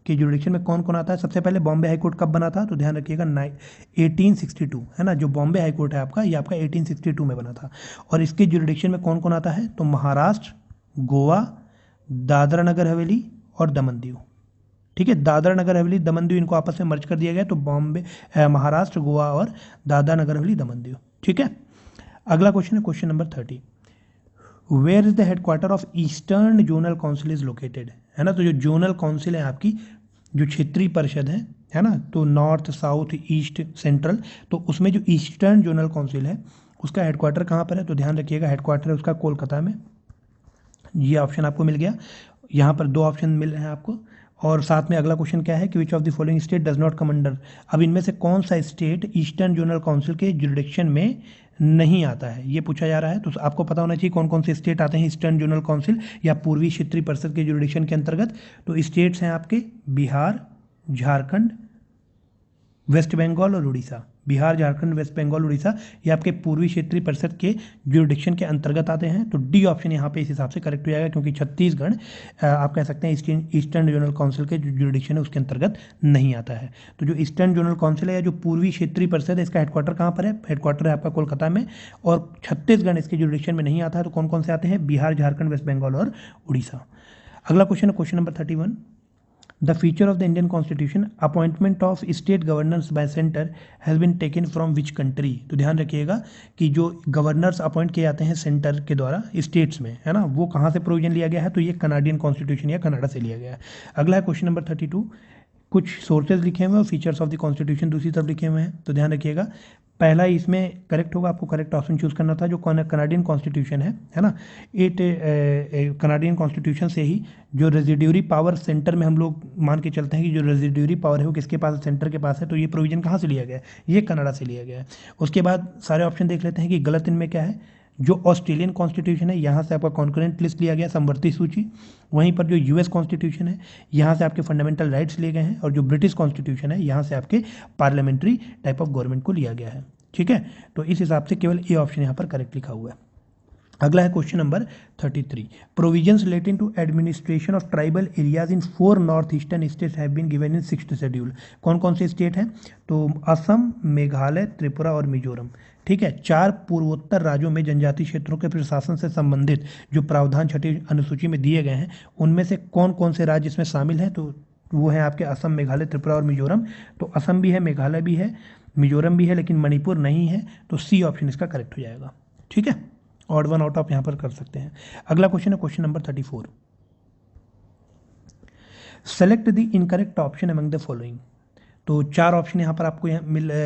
के जुरिडिक्शन में कौन कौन आता है, सबसे पहले बॉम्बे हाई कोर्ट कब बना था, तो ध्यान रखिएगा 1862, है ना। जो बॉम्बे हाई कोर्ट है आपका ये आपका 1862 में बना था। और इसके जुरिडिक्शन में कौन कौन आता है, तो महाराष्ट्र, गोवा, दादरा नगर हवेली और दमन दीव, ठीक है। दादरा नगर हवेली, दमन दीव इनको आपस में मर्ज कर दिया गया। तो बॉम्बे, महाराष्ट्र, गोवा और दादरा नगर हवेली, दमन दीव, ठीक है। अगला क्वेश्चन है question number 30। Where is the headquarter of eastern zonal council is located, है ना। तो जो जोनल काउंसिल है आपकी, जो क्षेत्रीय परिषद है ना, तो नॉर्थ, साउथ, ईस्ट, सेंट्रल, तो उसमें जो ईस्टर्न जोनल काउंसिल है उसका हेडक्वार्टर कहाँ पर है, तो ध्यान रखिएगा हेडक्वार्टर है उसका कोलकाता में। ये ऑप्शन आपको मिल गया, यहाँ पर 2 ऑप्शन मिल रहे हैं आपको। और साथ में अगला क्वेश्चन क्या है कि which of the following state does not come under. अब इनमें से कौन सा स्टेट ईस्टर्न जोनल काउंसिल के जुरिडिक्शन में नहीं आता है, ये पूछा जा रहा है। तो आपको पता होना चाहिए कौन कौन से स्टेट आते हैं ईस्टर्न जोनल काउंसिल या पूर्वी क्षेत्रीय परिषद के जुरिडिक्शन के अंतर्गत। तो स्टेट्स हैं आपके बिहार, झारखंड, वेस्ट बंगाल और उड़ीसा। बिहार, झारखंड, वेस्ट बंगाल, उड़ीसा ये आपके पूर्वी क्षेत्रीय परिषद के जुरिडिक्शन के अंतर्गत आते हैं। तो डी ऑप्शन यहाँ पे इस हिसाब से करेक्ट हो जाएगा, क्योंकि छत्तीसगढ़ आप कह सकते हैं ईस्टर्न जोनल काउंसिल के जो जुरिडिक्शन है उसके अंतर्गत नहीं आता है। तो जो ईस्टर्न जोनल काउंसिल है या जो पूर्वी क्षेत्रीय परिषद है इसका हेडक्वार्टर कहाँ पर है, हेडक्वार्टर है आपका कोलकाता में। और छत्तीसगढ़ इसके जुरिडिक्शन में नहीं आता है। तो कौन कौन से आते हैं, बिहार, झारखंड, वेस्ट बंगाल और उड़ीसा। अगला क्वेश्चन है question number 31। The feature of the Indian Constitution, appointment of state governors by center has been taken from which country। तो ध्यान रखिएगा कि जो गवर्नर्स अपॉइंट किए जाते हैं सेंटर के द्वारा स्टेट्स में, है ना, वो कहाँ से प्रोविजन लिया गया है, तो ये कनाडियन कॉन्स्टिट्यूशन या कनाडा से लिया गया है। अगला है क्वेश्चन नंबर 32। कुछ सोर्सेज लिखे हुए हैं और फीचर्स ऑफ द कॉन्स्टिट्यूशन दूसरी तरफ लिखे हुए हैं। तो ध्यान रखिएगा पहला इसमें करेक्ट होगा, आपको करेक्ट ऑप्शन चूज करना था। जो कनाडियन कॉन्स्टिट्यूशन है ना, कनाडियन कॉन्स्टिट्यूशन से ही जो रेजिड्यूरी पावर सेंटर में हम लोग मान के चलते हैं कि जो रेजिड्यूरी पावर है वो किसके पास है, सेंटर के पास है। तो ये प्रोविजन कहाँ से लिया गया है, ये कनाडा से लिया गया है। उसके बाद सारे ऑप्शन देख लेते हैं कि गलत इनमें क्या है। जो ऑस्ट्रेलियन कॉन्स्टिट्यूशन है यहाँ से आपका कॉन्करेंट लिस्ट लिया गया, समवर्ती सूची। वहीं पर जो यूएस कॉन्स्टिट्यूशन है यहाँ से आपके फंडामेंटल राइट्स लिए गए हैं। और जो ब्रिटिश कॉन्स्टिट्यूशन है यहाँ से आपके पार्लियामेंट्री टाइप ऑफ गवर्नमेंट को लिया गया है, ठीक है। तो इस हिसाब से केवल ए ऑप्शन यहाँ पर करेक्ट लिखा हुआ है। अगला है question number 33। Provisions relating to administration of tribal areas in 4 north eastern states have been given in 6th schedule. कौन कौन से स्टेट हैं, तो असम, मेघालय, त्रिपुरा और मिजोरम, ठीक है। 4 पूर्वोत्तर राज्यों में जनजातीय क्षेत्रों के प्रशासन से संबंधित जो प्रावधान 6ठी अनुसूची में दिए गए हैं उनमें से कौन कौन से राज्य इसमें शामिल हैं, तो वो हैं आपके असम, मेघालय, त्रिपुरा और मिजोरम। तो असम भी है, मेघालय भी है, मिजोरम भी है, लेकिन मणिपुर नहीं है। तो सी ऑप्शन इसका करेक्ट हो जाएगा, ठीक है। ऑड वन आउट आप यहाँ पर कर सकते हैं। अगला क्वेश्चन है question number 34। Select the incorrect option among the following. तो 4 ऑप्शन यहाँ पर आपको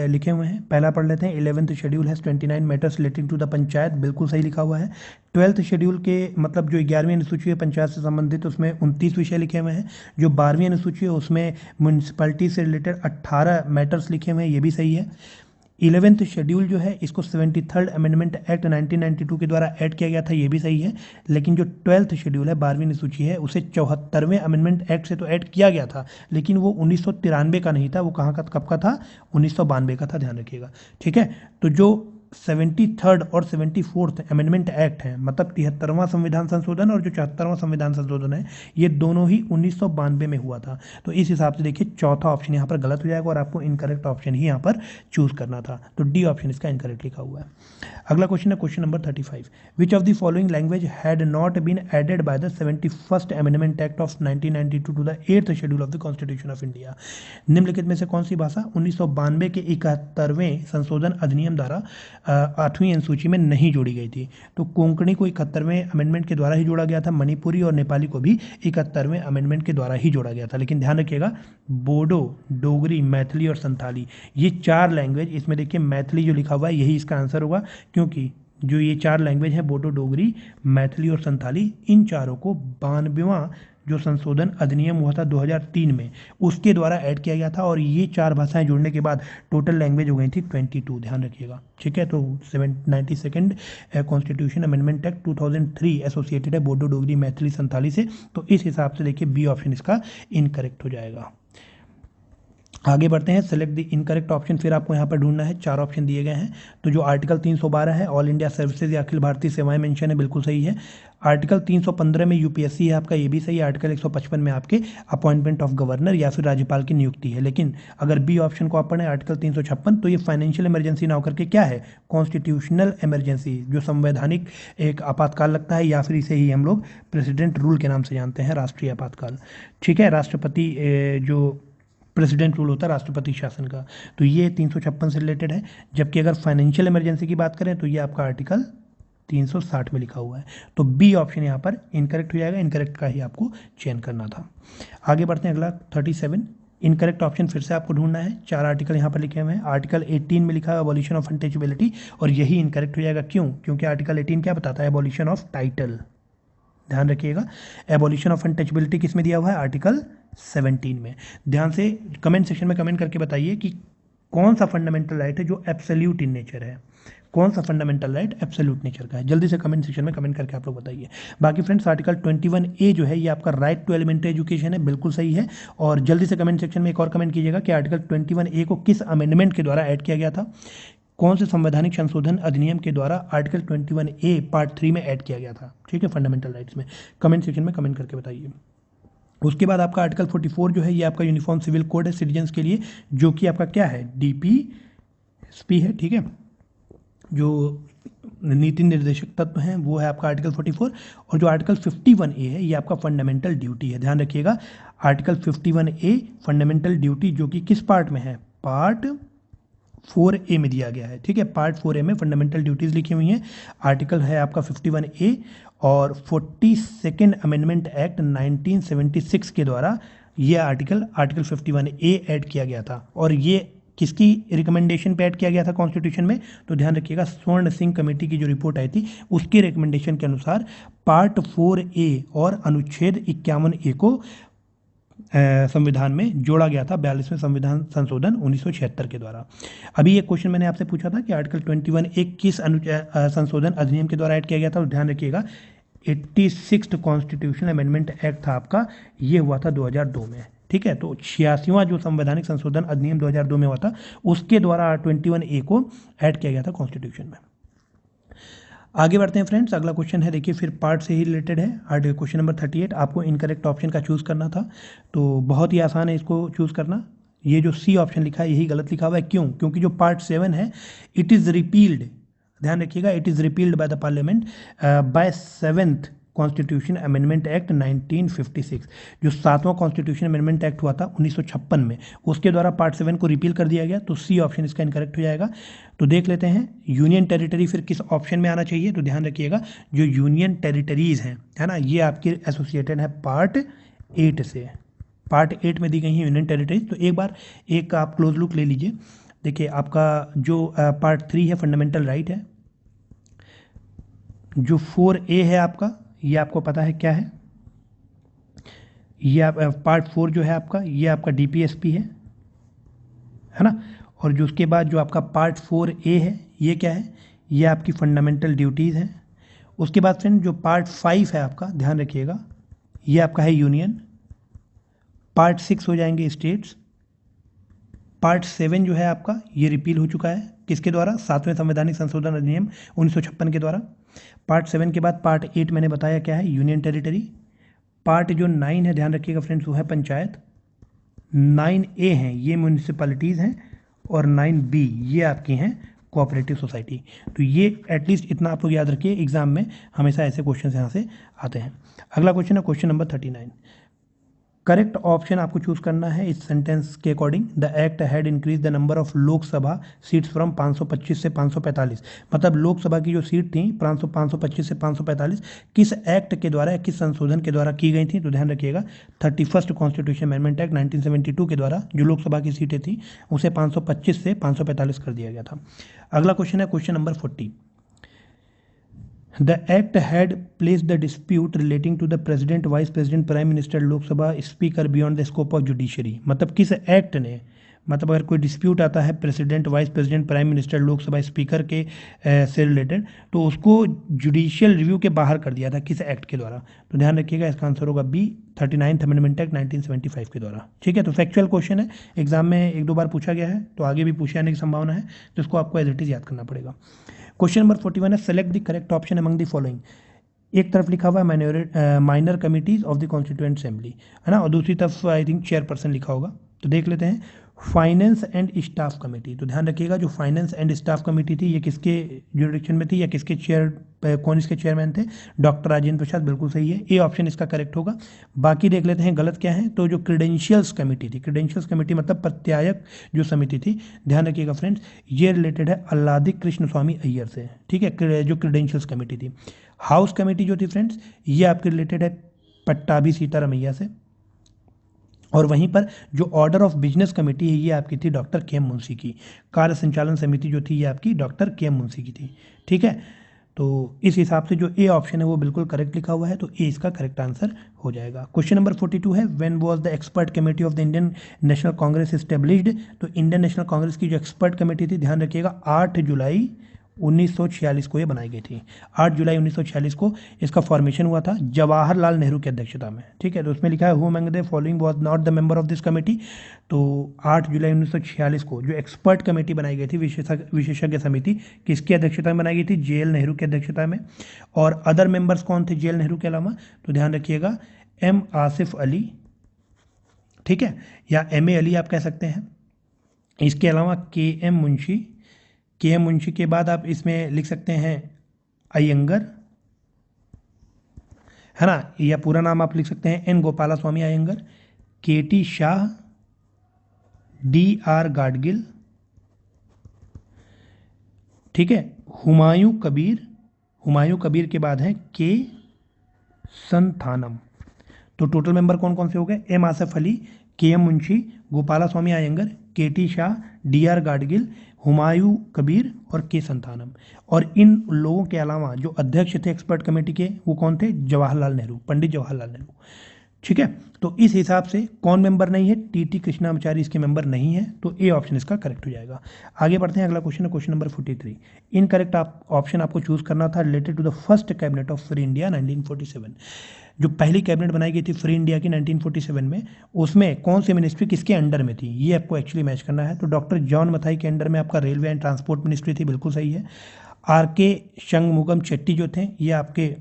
लिखे हुए हैं। पहला पढ़ लेते हैं, 11th schedule has 29 matters relating to the panchayat, बिल्कुल सही लिखा हुआ है। 12th शेड्यूल के मतलब जो 11वीं अनुसूची है पंचायत से संबंधित, उसमें 29 विषय लिखे हुए हैं। जो 12वीं अनुसूची है उसमें म्यूनसिपैलिटी से रिलेटेड 18 मैटर्स लिखे हुए हैं, ये भी सही है। 11th शेड्यूल जो है इसको 73rd अमेंडमेंट एक्ट 1992 के द्वारा ऐड किया गया था, ये भी सही है। लेकिन जो 12th शेड्यूल है 12वीं अनुसूची है उसे 74वें अमेंडमेंट एक्ट से तो ऐड किया गया था, लेकिन वो 1993 का नहीं था, वो कहाँ का कब का था, 1992 का था, ध्यान रखिएगा। ठीक है, तो जो 73rd और 74th अमेंडमेंट एक्ट है, मतलब 73वां संविधान संशोधन और जो 74वां संविधान संशोधन है, ये दोनों ही 1992 में हुआ था। तो इस हिसाब से देखिए चौथा ऑप्शन यहाँ पर गलत हो जाएगा और आपको इनकरेक्ट ऑप्शन ही यहाँ पर चूज करना था। तो डी ऑप्शन इसका इनकरेक्ट लिखा हुआ है। अगला क्वेश्चन है question number 35, which of the following language had not been added by the 71st amendment act of 1992 to the 8th schedule of the constitution of India. निम्नलिखित में से कौन सी भाषा 1992 के 71वें संशोधन अधिनियम द्वारा 8वीं अनुसूची में नहीं जोड़ी गई थी? तो कोंकणी को 71वें अमेंडमेंट के द्वारा ही जोड़ा गया था, मणिपुरी और नेपाली को भी 71वें अमेंडमेंट के द्वारा ही जोड़ा गया था। लेकिन ध्यान रखिएगा, बोडो, डोगरी, मैथिली और संथाली, ये 4 लैंग्वेज, इसमें देखिए मैथिली जो लिखा हुआ है यही इसका आंसर होगा, क्योंकि जो ये 4 लैंग्वेज है बोडो, डोगरी, मैथिली और संथाली, इन चारों को 92वां जो संशोधन अधिनियम हुआ था 2003 में, उसके द्वारा ऐड किया गया था। और ये 4 भाषाएं जुड़ने के बाद टोटल लैंग्वेज हो गई थी 22, ध्यान रखिएगा। ठीक है, तो 92nd constitution amendment act 2003 associated है बोडो, डोगरी, मैथिली, संथाली से। तो इस हिसाब से देखिए बी ऑप्शन इसका इनकरेक्ट हो जाएगा। आगे बढ़ते हैं, सेलेक्ट द इनकरेक्ट ऑप्शन, फिर आपको यहाँ पर ढूंढना है। 4 ऑप्शन दिए गए हैं। तो जो आर्टिकल 312 है ऑल इंडिया सर्विसेज या अखिल भारतीय सेवाएं मेंशन है, बिल्कुल सही है। आर्टिकल 315 में यूपीएससी है आपका, ये भी सही है। आर्टिकल 155 में आपके अपॉइंटमेंट ऑफ गवर्नर या फिर राज्यपाल की नियुक्ति है। लेकिन अगर बी ऑप्शन को आप पढ़ें आर्टिकल 356, तो ये फाइनेंशियल इमरजेंसी ना होकर के क्या है, कॉन्स्टिट्यूशनल इमरजेंसी, जो संवैधानिक एक आपातकाल लगता है, या फिर इसे ही हम लोग प्रेसिडेंट रूल के नाम से जानते हैं, राष्ट्रीय आपातकाल। ठीक है, राष्ट्रपति जो प्रेसिडेंट रूल होता है राष्ट्रपति शासन का, तो ये 356 से रिलेटेड है। जबकि अगर फाइनेंशियल इमरजेंसी की बात करें तो ये आपका आर्टिकल 360 में लिखा हुआ है। तो बी ऑप्शन यहाँ पर इनकरेक्ट हो जाएगा, इनकरेक्ट का ही आपको चयन करना था। आगे बढ़ते हैं, अगला 37, इनकरेक्ट ऑप्शन फिर से आपको ढूंढना है। 4 आर्टिकल यहाँ पर लिखे हुए हैं। आर्टिकल 18 में लिखा है एबॉलिशन ऑफ अनटचेबिलिटी, और यही इनकरेक्ट हो जाएगा। क्यों? क्योंकि आर्टिकल 18 क्या बताता है, एबॉलिशन ऑफ टाइटल। ध्यान रखिएगा, एबॉलिशन ऑफ अनटचेबिलिटी किस में दिया हुआ है, आर्टिकल 17 में। ध्यान से कमेंट सेक्शन में कमेंट करके बताइए कि कौन सा फंडामेंटल राइट है जो एब्सोल्यूट इन नेचर है, कौन सा फंडामेंटल राइट एब्सोल्यूट नेचर का है। जल्दी से कमेंट सेक्शन में कमेंट करके आप लोग बताइए। बाकी फ्रेंड्स, आर्टिकल 21A जो है ये आपका राइट टू एलिमेंट्री एजुकेशन है, बिल्कुल सही है। और जल्दी से कमेंट सेक्शन में एक और कमेंट कीजिएगा कि आर्टिकल 21A को किस अमेंडमेंट के द्वारा ऐड किया गया था, कौन से संवैधानिक संशोधन अधिनियम के द्वारा आर्टिकल 21A पार्ट 3 में ऐड किया गया था। ठीक है, फंडामेंटल राइट्स में कमेंट सेक्शन में कमेंट करके बताइए। उसके बाद आपका आर्टिकल 44 जो है ये आपका यूनिफॉर्म सिविल कोड है सिटीजन्स के लिए, जो कि आपका क्या है, DPSP है। ठीक है, जो नीति निर्देशक तत्व हैं वो है आपका आर्टिकल 44। और जो आर्टिकल 51A है ये आपका फंडामेंटल ड्यूटी है। ध्यान रखिएगा, आर्टिकल 51A फंडामेंटल ड्यूटी, जो कि किस पार्ट में है, पार्ट 4A में दिया गया है। ठीक है, पार्ट 4A में फंडामेंटल ड्यूटीज लिखी हुई हैं। आर्टिकल है आपका 51A, और 42nd अमेंडमेंट एक्ट 1976 के द्वारा ये आर्टिकल 51A ऐड किया गया था। और ये किसकी रिकमेंडेशन पे ऐड किया गया था कॉन्स्टिट्यूशन में, तो ध्यान रखिएगा, स्वर्ण सिंह कमेटी की जो रिपोर्ट आई थी उसके रिकमेंडेशन के अनुसार पार्ट 4A और अनुच्छेद 51A को संविधान में जोड़ा गया था 42वें संविधान संशोधन 1976 के द्वारा। अभी एक क्वेश्चन मैंने आपसे पूछा था कि आर्टिकल 21A किस संशोधन अधिनियम के द्वारा ऐड किया गया था, तो ध्यान रखिएगा 86th कॉन्स्टिट्यूशनल अमेंडमेंट एक्ट था आपका, ये हुआ था 2002 में। ठीक है, तो 86वां जो संवैधानिक संशोधन अधिनियम 2002 में हुआ था उसके द्वारा 21A को ऐड किया गया था कॉन्स्टिट्यूशन में। आगे बढ़ते हैं फ्रेंड्स, अगला क्वेश्चन है, देखिए फिर पार्ट से ही रिलेटेड है। क्वेश्चन नंबर 38, आपको इनकरेक्ट ऑप्शन का चूज़ करना था, तो बहुत ही आसान है इसको चूज़ करना। ये जो सी ऑप्शन लिखा है यही गलत लिखा हुआ है। क्यों? क्योंकि जो पार्ट 7 है इट इज़ रिपील्ड, ध्यान रखिएगा, it is repealed by the parliament by 7th constitution amendment act 1956। जो 7वां कॉन्स्टिट्यूशन अमेंडमेंट एक्ट हुआ था 1956 में, उसके द्वारा पार्ट 7 को रिपील कर दिया गया। तो सी ऑप्शन इसका इनकरेक्ट हो जाएगा। तो देख लेते हैं यूनियन टेरिटरी फिर किस ऑप्शन में आना चाहिए, तो ध्यान रखिएगा जो यूनियन टेरिटरीज हैं, है ना, ये आपके एसोसिएटेड है पार्ट 8 से। पार्ट 8 में दी गई हैं यूनियन टेरिटरीज। तो एक बार एक आप क्लोज लुक ले लीजिए। देखिए आपका जो पार्ट 3 है फंडामेंटल राइट है, जो 4A है आपका, ये आपको पता है क्या है, ये आप पार्ट 4 जो है आपका, ये आपका DPSP है ना। और जो उसके बाद जो आपका पार्ट 4A है, ये क्या है, ये आपकी फंडामेंटल ड्यूटीज़ हैं। उसके बाद फ्रेंड जो पार्ट 5 है आपका, ध्यान रखिएगा, ये आपका है यूनियन। पार्ट 6 हो जाएंगे स्टेट्स। पार्ट 7 जो है आपका, ये रिपील हो चुका है किसके द्वारा, 7वें संवैधानिक संशोधन अधिनियम 1956 के द्वारा। पार्ट 7 के बाद पार्ट 8 मैंने बताया क्या है, यूनियन टेरिटरी। पार्ट जो 9 है, ध्यान रखिएगा फ्रेंड्स, वो है पंचायत। 9A हैं ये म्यूनिसिपैलिटीज़ हैं, और 9B ये आपकी हैं कोऑपरेटिव सोसाइटी। तो ये एटलीस्ट इतना आप लोग याद रखिए, एग्जाम में हमेशा ऐसे क्वेश्चन यहाँ से आते हैं। अगला क्वेश्चन है क्वेश्चन नंबर 39। करेक्ट ऑप्शन आपको चूज करना है इस सेंटेंस के according. The act had increase the number of Lok Sabha seats from 525 से 545। मतलब लोकसभा की जो सीट थी 525 से 545 किस एक्ट के द्वारा, किस संशोधन के द्वारा की गई थी, तो ध्यान रखिएगा 31st कॉन्स्टिट्यूशन अमेंडमेंट एक्ट 1972 के द्वारा जो लोकसभा की सीटें थी उसे 525 से 545 कर दिया गया था। अगला क्वेश्चन है question number 40। The act had placed the dispute relating to the president, vice president, prime minister, लोक सभा speaker beyond the scope of judiciary। मतलब किस एक्ट ने, मतलब अगर कोई डिस्प्यूट आता है president, vice president, prime minister, Lok Sabha speaker के से रिलेटेड, तो उसको जुडिशियल रिव्यू के बाहर कर दिया था किस एक्ट के द्वारा। तो ध्यान रखिएगा इसका आंसर होगा बी, 39th अमेंडमेंट एक्ट 1975 के द्वारा। ठीक है, तो फैक्चुअल क्वेश्चन है, एग्जाम में एक दो बार पूछा गया है, तो आगे भी पूछे जाने की संभावना है, तो इसको आपको एज इट इज याद करना पड़ेगा। क्वेश्चन नंबर 41 है select the correct option among the following. एक तरफ लिखा हुआ है minor committees of the constituent assembly, है ना, और दूसरी तरफ आई थिंक चेयरपर्सन लिखा होगा। तो देख लेते हैं फाइनेंस एंड स्टाफ कमेटी। तो ध्यान रखिएगा जो फाइनेंस एंड स्टाफ कमेटी थी ये किसके जुरिडिक्शन में थी, या किसके कौन इसके चेयरमैन थे, डॉक्टर राजेंद्र प्रसाद, बिल्कुल सही है, ए ऑप्शन इसका करेक्ट होगा। बाकी देख लेते हैं गलत क्या है। तो जो क्रीडेंशियल्स कमेटी थी, क्रीडेंशियल्स कमेटी मतलब प्रत्यायक जो समिति थी, ध्यान रखिएगा फ्रेंड्स, ये रिलेटेड है अल्लादी कृष्ण स्वामी अय्यर से। ठीक है, जो क्रीडेंशियल्स कमेटी थी। हाउस कमेटी जो थी फ्रेंड्स, ये आपके रिलेटेड है पट्टाभी सीतारमैया से। और वहीं पर जो ऑर्डर ऑफ बिजनेस कमेटी है ये आपकी थी डॉक्टर के.एम. मुंशी की। कार्य संचालन समिति जो थी ये आपकी डॉक्टर के.एम. मुंशी की थी। ठीक है, तो इस हिसाब से जो ए ऑप्शन है वो बिल्कुल करेक्ट लिखा हुआ है, तो ए इसका करेक्ट आंसर हो जाएगा। क्वेश्चन नंबर 42 है when was the expert committee of the Indian national Congress established. तो इंडियन नेशनल कांग्रेस की जो एक्सपर्ट कमेटी थी, ध्यान रखिएगा 8 जुलाई 1946 को ये बनाई गई थी। 8 जुलाई 1946 को इसका फॉर्मेशन हुआ था जवाहरलाल नेहरू की अध्यक्षता में। ठीक है, तो उसमें लिखा है who among the following was not the member of this committee. तो 8 जुलाई 1946 को जो एक्सपर्ट कमेटी बनाई गई थी, विशेषज्ञ समिति, किसकी अध्यक्षता में बनाई गई थी, जे.एल. नेहरू की अध्यक्षता में। और अदर मेंबर्स कौन थे जे.एल. नेहरू के अलावा, तो ध्यान रखिएगा एम आसिफ अली, ठीक है, या M.A. अली आप कह सकते हैं। इसके अलावा के.एम. मुंशी, के.एम. मुंशी के बाद आप इसमें लिख सकते हैं अयंगर, है ना, या पूरा नाम आप लिख सकते हैं एन गोपाला स्वामी अयंगर, के.टी. शाह, D.R. गाडगिल, ठीक है, हुमायूं कबीर, हुमायूं कबीर के बाद है के संथानम। तो टोटल मेंबर कौन कौन से हो गए, एम आसिफ अली, के.एम. मुंशी, गोपाला स्वामी अयंगर, के.टी. शाह, D.R. गाडगिल, हुमायूं कबीर और के संथानम। और इन लोगों के अलावा जो अध्यक्ष थे एक्सपर्ट कमेटी के वो कौन थे, जवाहरलाल नेहरू, पंडित जवाहरलाल नेहरू। ठीक है, तो इस हिसाब से कौन मेंबर नहीं है, टी.टी. कृष्णामाचारी इसके मेंबर नहीं है, तो ए ऑप्शन इसका करेक्ट हो जाएगा। आगे बढ़ते हैं, अगला क्वेश्चन है क्वेश्चन नंबर 43। इनकरेक्ट ऑप्शन आपको चूज करना था related to the first cabinet of free India 1947। जो पहली कैबिनेट बनाई गई थी फ्री इंडिया की 1947 में, उसमें कौन सी मिनिस्ट्री किसके अंडर में थी, ये आपको एक्चुअली मैच करना है। तो डॉक्टर जॉन मथाई के अंडर में आपका रेलवे एंड ट्रांसपोर्ट मिनिस्ट्री थी, बिल्कुल सही है। R.K. शंगमुगम चेट्टी जो थे ये आपके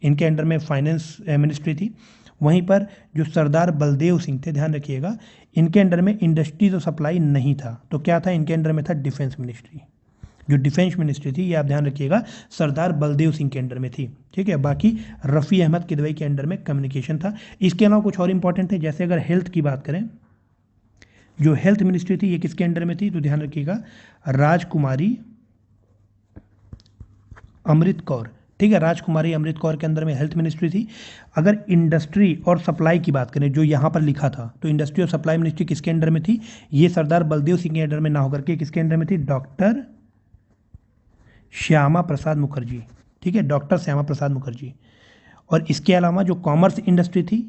इनके अंडर में फाइनेंस मिनिस्ट्री थी। वहीं पर जो सरदार बलदेव सिंह थे, ध्यान रखिएगा, इनके अंडर में इंडस्ट्रीज और सप्लाई नहीं था, तो क्या था, इनके अंडर में था डिफेंस मिनिस्ट्री। जो डिफेंस मिनिस्ट्री थी ये आप ध्यान रखिएगा सरदार बलदेव सिंह के अंडर में थी। ठीक है, बाकी रफ़ी अहमद किदवई के अंडर में कम्युनिकेशन था। इसके अलावा कुछ और इंपॉर्टेंट है, जैसे अगर हेल्थ की बात करें, जो हेल्थ मिनिस्ट्री थी ये किसके अंडर में थी, तो ध्यान रखिएगा राजकुमारी अमृत कौर, ठीक है, राजकुमारी अमृत कौर के अंडर में हेल्थ मिनिस्ट्री थी। अगर इंडस्ट्री और सप्लाई की बात करें जो यहाँ पर लिखा था, तो इंडस्ट्री और सप्लाई मिनिस्ट्री किसके अंडर में थी? ये सरदार बलदेव सिंह के अंडर में ना होकर के किसके अंडर में थी? डॉक्टर श्यामा प्रसाद मुखर्जी। ठीक है, डॉक्टर श्यामा प्रसाद मुखर्जी। और इसके अलावा जो कॉमर्स इंडस्ट्री थी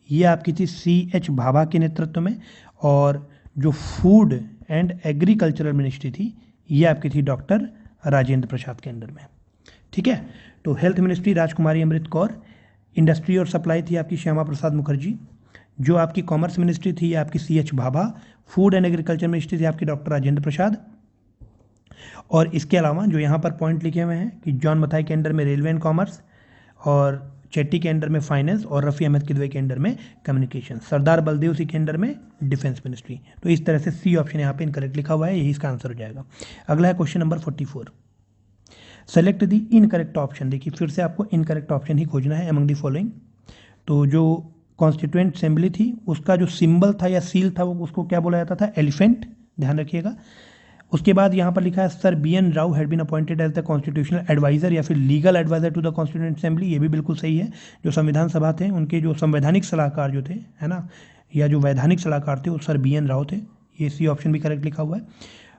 ये आपकी थी C.H. भाभा के नेतृत्व में, और जो फूड एंड एग्रीकल्चरल मिनिस्ट्री थी ये आपकी थी डॉक्टर राजेंद्र प्रसाद के अंडर में। ठीक है, तो हेल्थ मिनिस्ट्री राजकुमारी अमृत कौर, इंडस्ट्री और सप्लाई थी आपकी श्यामा प्रसाद मुखर्जी, जो आपकी कॉमर्स मिनिस्ट्री थी ये आपकी C.H. Bhabha, food and agriculture ministry थी आपकी डॉक्टर राजेंद्र प्रसाद। और इसके अलावा जो यहाँ पर पॉइंट लिखे हुए हैं कि जॉन मथाई के अंडर में रेलवे एंड कॉमर्स, और चेट्टी के अंडर में फाइनेंस, और रफ़ी अहमद किदवई के अंडर में कम्युनिकेशन, सरदार बलदेव सिंह के अंडर में डिफेंस मिनिस्ट्री। तो इस तरह से सी ऑप्शन यहाँ पे इनकरेक्ट लिखा हुआ है, यही इसका आंसर हो जाएगा। अगला है क्वेश्चन नंबर 44, सेलेक्ट दी इनकरेक्ट ऑप्शन। देखिए फिर से आपको इनकरेक्ट ऑप्शन ही खोजना है अमंग दी फॉलोइंग। तो जो कॉन्स्टिट्यूएंट असेंबली थी उसका जो सिंबल था या सील था वो उसको क्या बोला जाता था? एलिफेंट, ध्यान रखिएगा। उसके बाद यहाँ पर लिखा है sir B.N. Rao had been appointed as the constitutional adviser या फिर legal adviser to the constituent assembly, ये भी बिल्कुल सही है। जो संविधान सभा थे उनके जो संवैधानिक सलाहकार जो थे, है ना, या जो वैधानिक सलाहकार थे वो सर B.N. राव थे। ये सी ऑप्शन भी करेक्ट लिखा हुआ है।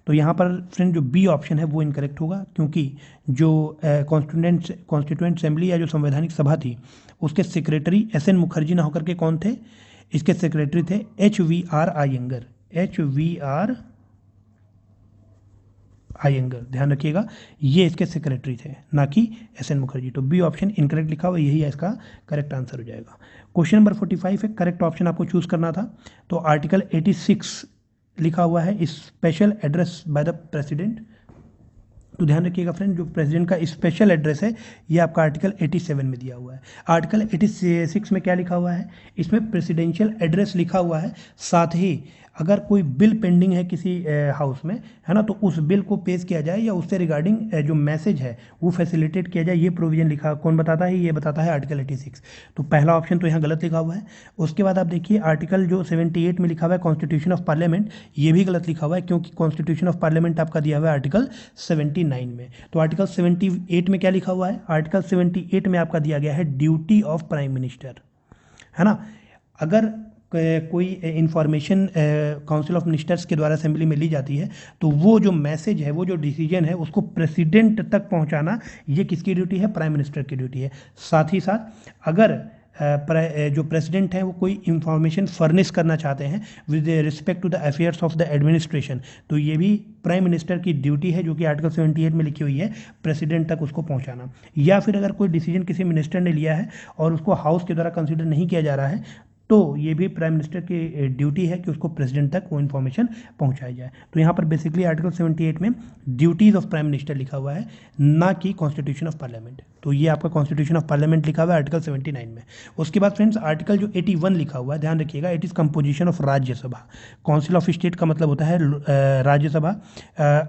तो यहाँ पर फ्रेंड जो बी ऑप्शन है वो इनकरेक्ट होगा, क्योंकि जो कॉन्स्टिट्यूएंट असेंबली या जो संवैधानिक सभा थी उसके सेक्रेटरी S.N. मुखर्जी ना होकर के कौन थे? इसके सेक्रेटरी थे H.V.R. अयंगर, H.V.R. अयंगर, ध्यान रखिएगा, ये इसके सेक्रेटरी थे, ना कि S.N. मुखर्जी। तो बी ऑप्शन इनकरेक्ट लिखा हुआ, यही है इसका करेक्ट आंसर हो जाएगा। क्वेश्चन नंबर 45 है, करेक्ट ऑप्शन आपको चूज करना था। तो आर्टिकल 86 लिखा हुआ है special address by the president. तो ध्यान रखिएगा फ्रेंड, जो प्रेसिडेंट का स्पेशल एड्रेस है ये आपका आर्टिकल 87 में दिया हुआ है। आर्टिकल 86 में क्या लिखा हुआ है? इसमें प्रेसिडेंशियल एड्रेस लिखा हुआ है, साथ ही अगर कोई बिल पेंडिंग है किसी हाउस में, है ना, तो उस बिल को पेश किया जाए या उससे रिगार्डिंग जो मैसेज है वो फैसिलिटेट किया जाए, ये प्रोविजन लिखा कौन बताता है? ये बताता है आर्टिकल 86। तो पहला ऑप्शन तो यहाँ गलत लिखा हुआ है। उसके बाद आप देखिए आर्टिकल जो 78 में लिखा हुआ है कॉन्स्टिट्यूशन ऑफ पार्लियामेंट, ये भी गलत लिखा हुआ है, क्योंकि कॉन्स्टिट्यूशन ऑफ पार्लियामेंट आपका दिया हुआ है आर्टिकल 79 में। तो आर्टिकल 78 में क्या लिखा हुआ है? आर्टिकल 78 में आपका दिया गया है ड्यूटी ऑफ प्राइम मिनिस्टर, है ना। अगर कोई इंफॉर्मेशन काउंसिल ऑफ मिनिस्टर्स के द्वारा असेंबली में ली जाती है तो वो जो मैसेज है, वो जो डिसीजन है उसको प्रेसिडेंट तक पहुंचाना ये किसकी ड्यूटी है? प्राइम मिनिस्टर की ड्यूटी है। साथ ही साथ अगर जो प्रेसिडेंट हैं वो कोई इंफॉर्मेशन फर्निश करना चाहते हैं with respect to the affairs of the administration, तो ये भी प्राइम मिनिस्टर की ड्यूटी है, जो कि आर्टिकल 78 में लिखी हुई है, प्रेसिडेंट तक उसको पहुंचाना। या फिर अगर कोई डिसीजन किसी मिनिस्टर ने लिया है और उसको हाउस के द्वारा कंसिडर नहीं किया जा रहा है, तो ये भी प्राइम मिनिस्टर की ड्यूटी है कि उसको प्रेसिडेंट तक वो इन्फॉर्मेशन पहुंचाई जाए। तो यहाँ पर बेसिकली आर्टिकल 78 में ड्यूटीज ऑफ प्राइम मिनिस्टर लिखा हुआ है, ना कि कॉन्स्टिट्यूशन ऑफ पार्लियामेंट। तो ये आपका कॉन्स्टिट्यूशन ऑफ पार्लियामेंट लिखा हुआ है आर्टिकल 79 में। उसके बाद फ्रेंड्स आर्टिकल जो 81 लिखा हुआ है, ध्यान रखिएगा, it is composition of Rajya Sabha. Council of state का मतलब होता है राज्यसभा।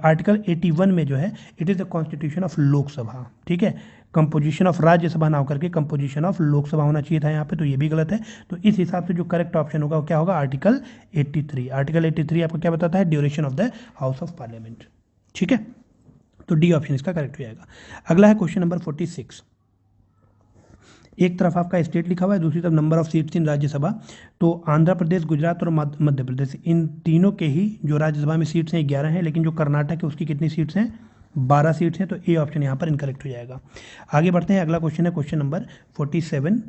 आर्टिकल 81 में जो है it is the constitution of Lok Sabha. ठीक है, कंपोजिशन ऑफ राज्यसभा ना होकर के कंपोजिशन ऑफ लोकसभा होना चाहिए था यहाँ पे, तो ये भी गलत है। तो इस हिसाब से जो करेक्ट ऑप्शन होगा वो क्या होगा? आर्टिकल 83। आर्टिकल 83 आपको क्या बताता है? Duration of the house of parliament. ठीक है, तो डी ऑप्शन इसका करेक्ट हो जाएगा। अगला है क्वेश्चन नंबर 46। एक तरफ आपका स्टेट लिखा हुआ है, दूसरी तरफ number of seats in Rajya Sabha. तो आंध्र प्रदेश, गुजरात और मध्य प्रदेश, इन तीनों के ही जो राज्यसभा में सीट्स हैं 11 हैं, लेकिन जो कर्नाटक है उसकी कितनी सीट्स हैं? 12 सीट्स हैं। तो ए ऑप्शन यहाँ पर इनकरेक्ट हो जाएगा। आगे बढ़ते हैं, अगला क्वेश्चन है question number 47।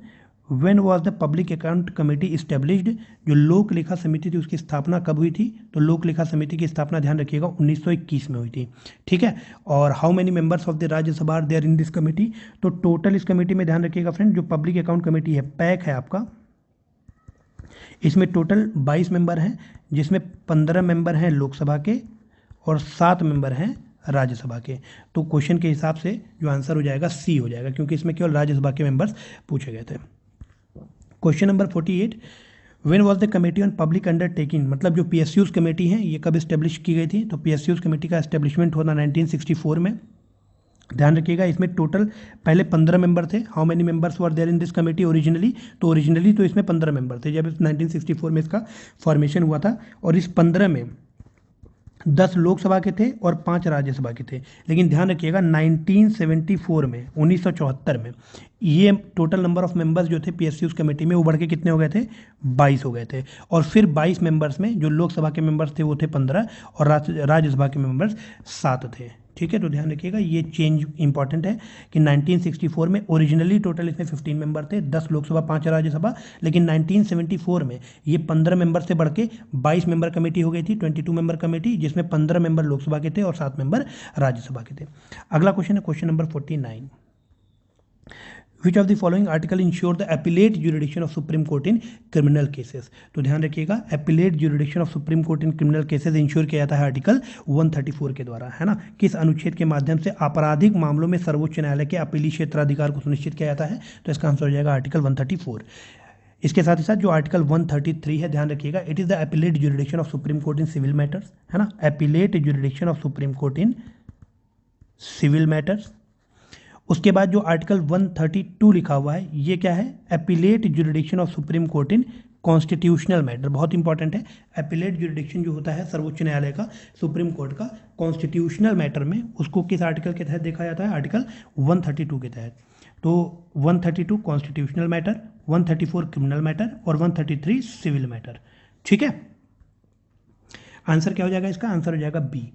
When was the public account committee established? जो लोक लेखा समिति थी उसकी स्थापना कब हुई थी? तो लोक लेखा समिति की स्थापना ध्यान रखिएगा 1921 में हुई थी। ठीक है, और how many members of the Rajya Sabha are there in this committee? तो टोटल इस कमेटी में ध्यान रखिएगा फ्रेंड, जो पब्लिक अकाउंट कमेटी है, पैक है आपका, इसमें टोटल 22 मेंबर हैं, जिसमें 15 मेंबर हैं लोकसभा के और 7 मेंबर हैं राज्यसभा के। तो क्वेश्चन के हिसाब से जो आंसर हो जाएगा सी हो जाएगा, क्योंकि इसमें केवल राज्यसभा के मेंबर्स पूछे गए थे। Question number 48। When was the committee on public undertaking? मतलब जो PSUs कमेटी है ये कब इस्टेब्लिश की गई थी? तो PSUs कमेटी का इस्टेब्लिशमेंट होना 1964 में। ध्यान रखिएगा, इसमें टोटल पहले 15 मेंबर थे। How many members were there in this committee originally? तो ओरिजिनली तो इसमें 15 मेंबर थे जब 1964 में इसका फॉर्मेशन हुआ था। और इस 15 में 10 लोकसभा के थे और 5 राज्यसभा के थे। लेकिन ध्यान रखिएगा 1974 में, 1974 में ये टोटल नंबर ऑफ मेंबर्स जो थे पीएससी उस कमेटी में वो बढ़ के कितने हो गए थे, 22 हो गए थे। और फिर 22 मेंबर्स में जो लोकसभा के मेंबर्स थे वो थे 15 और राज्यसभा के मेंबर्स 7 थे। ठीक है, तो ध्यान रखिएगा ये चेंज इंपॉर्टेंट है कि 1964 में ओरिजिनली टोटल इसमें 15 मेंबर थे, 10 लोकसभा 5 राज्यसभा, लेकिन 1974 में ये 15 मेंबर से बढ़ के 22 मेंबर कमेटी हो गई थी, 22 मेंबर कमेटी, जिसमें 15 मेंबर लोकसभा के थे और 7 मेंबर राज्यसभा के थे। अगला क्वेश्चन है question number 49। Which of the following article ensure the appellate jurisdiction of Supreme Court in criminal cases? तो ध्यान रखिएगा appellate jurisdiction of Supreme Court in criminal cases ensure किया जाता है आर्टिकल 134 के द्वारा, है ना। किस अनुच्छेद के माध्यम से आपराधिक मामलों में सर्वोच्च न्यायालय के अपीली क्षेत्राधिकार को सुनिश्चित किया जाता है? तो इसका आंसर हो जाएगा आर्टिकल 134। इसके साथ ही साथ जो आर्टिकल 133 है, ध्यान रखिएगा, it is the appellate jurisdiction of supreme court in civil matters, है ना। Appellate jurisdiction of supreme court in civil matters. उसके बाद जो आर्टिकल 132 लिखा हुआ है ये क्या है, appellate jurisdiction of supreme court in constitutional matter. बहुत इंपॉर्टेंट है, एपिलेट ज्यूरिडिक्शन जो होता है सर्वोच्च न्यायालय का, सुप्रीम कोर्ट का कॉन्स्टिट्यूशनल मैटर में, उसको किस आर्टिकल के तहत देखा जाता है, आर्टिकल 132 के तहत। तो 132 कॉन्स्टिट्यूशनल मैटर, 134 क्रिमिनल मैटर और 133 सिविल मैटर। ठीक है, आंसर क्या हो जाएगा इसका, आंसर हो जाएगा बी।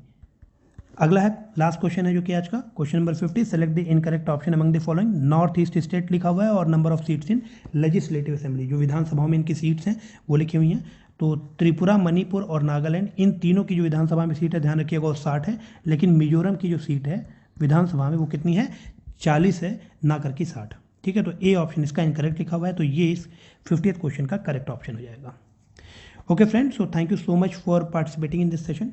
अगला है लास्ट क्वेश्चन है जो कि आज का question number 50। Select the incorrect option among the following. North east state लिखा हुआ है और number of seats in legislative assembly, जो विधानसभाओं में इनकी सीट्स हैं वो लिखी हुई हैं। तो त्रिपुरा, मणिपुर और नागालैंड, इन तीनों की जो विधानसभा में सीट है, ध्यान रखिएगा, वो 60 है। लेकिन मिजोरम की जो सीट है विधानसभा में वो कितनी है, 40 है, ना करके 60। ठीक है, तो ए ऑप्शन इसका इनकरेक्ट लिखा हुआ है, तो ये इस 50th क्वेश्चन का करेक्ट ऑप्शन हो जाएगा। Okay friends, so thank you so much for participating in this session.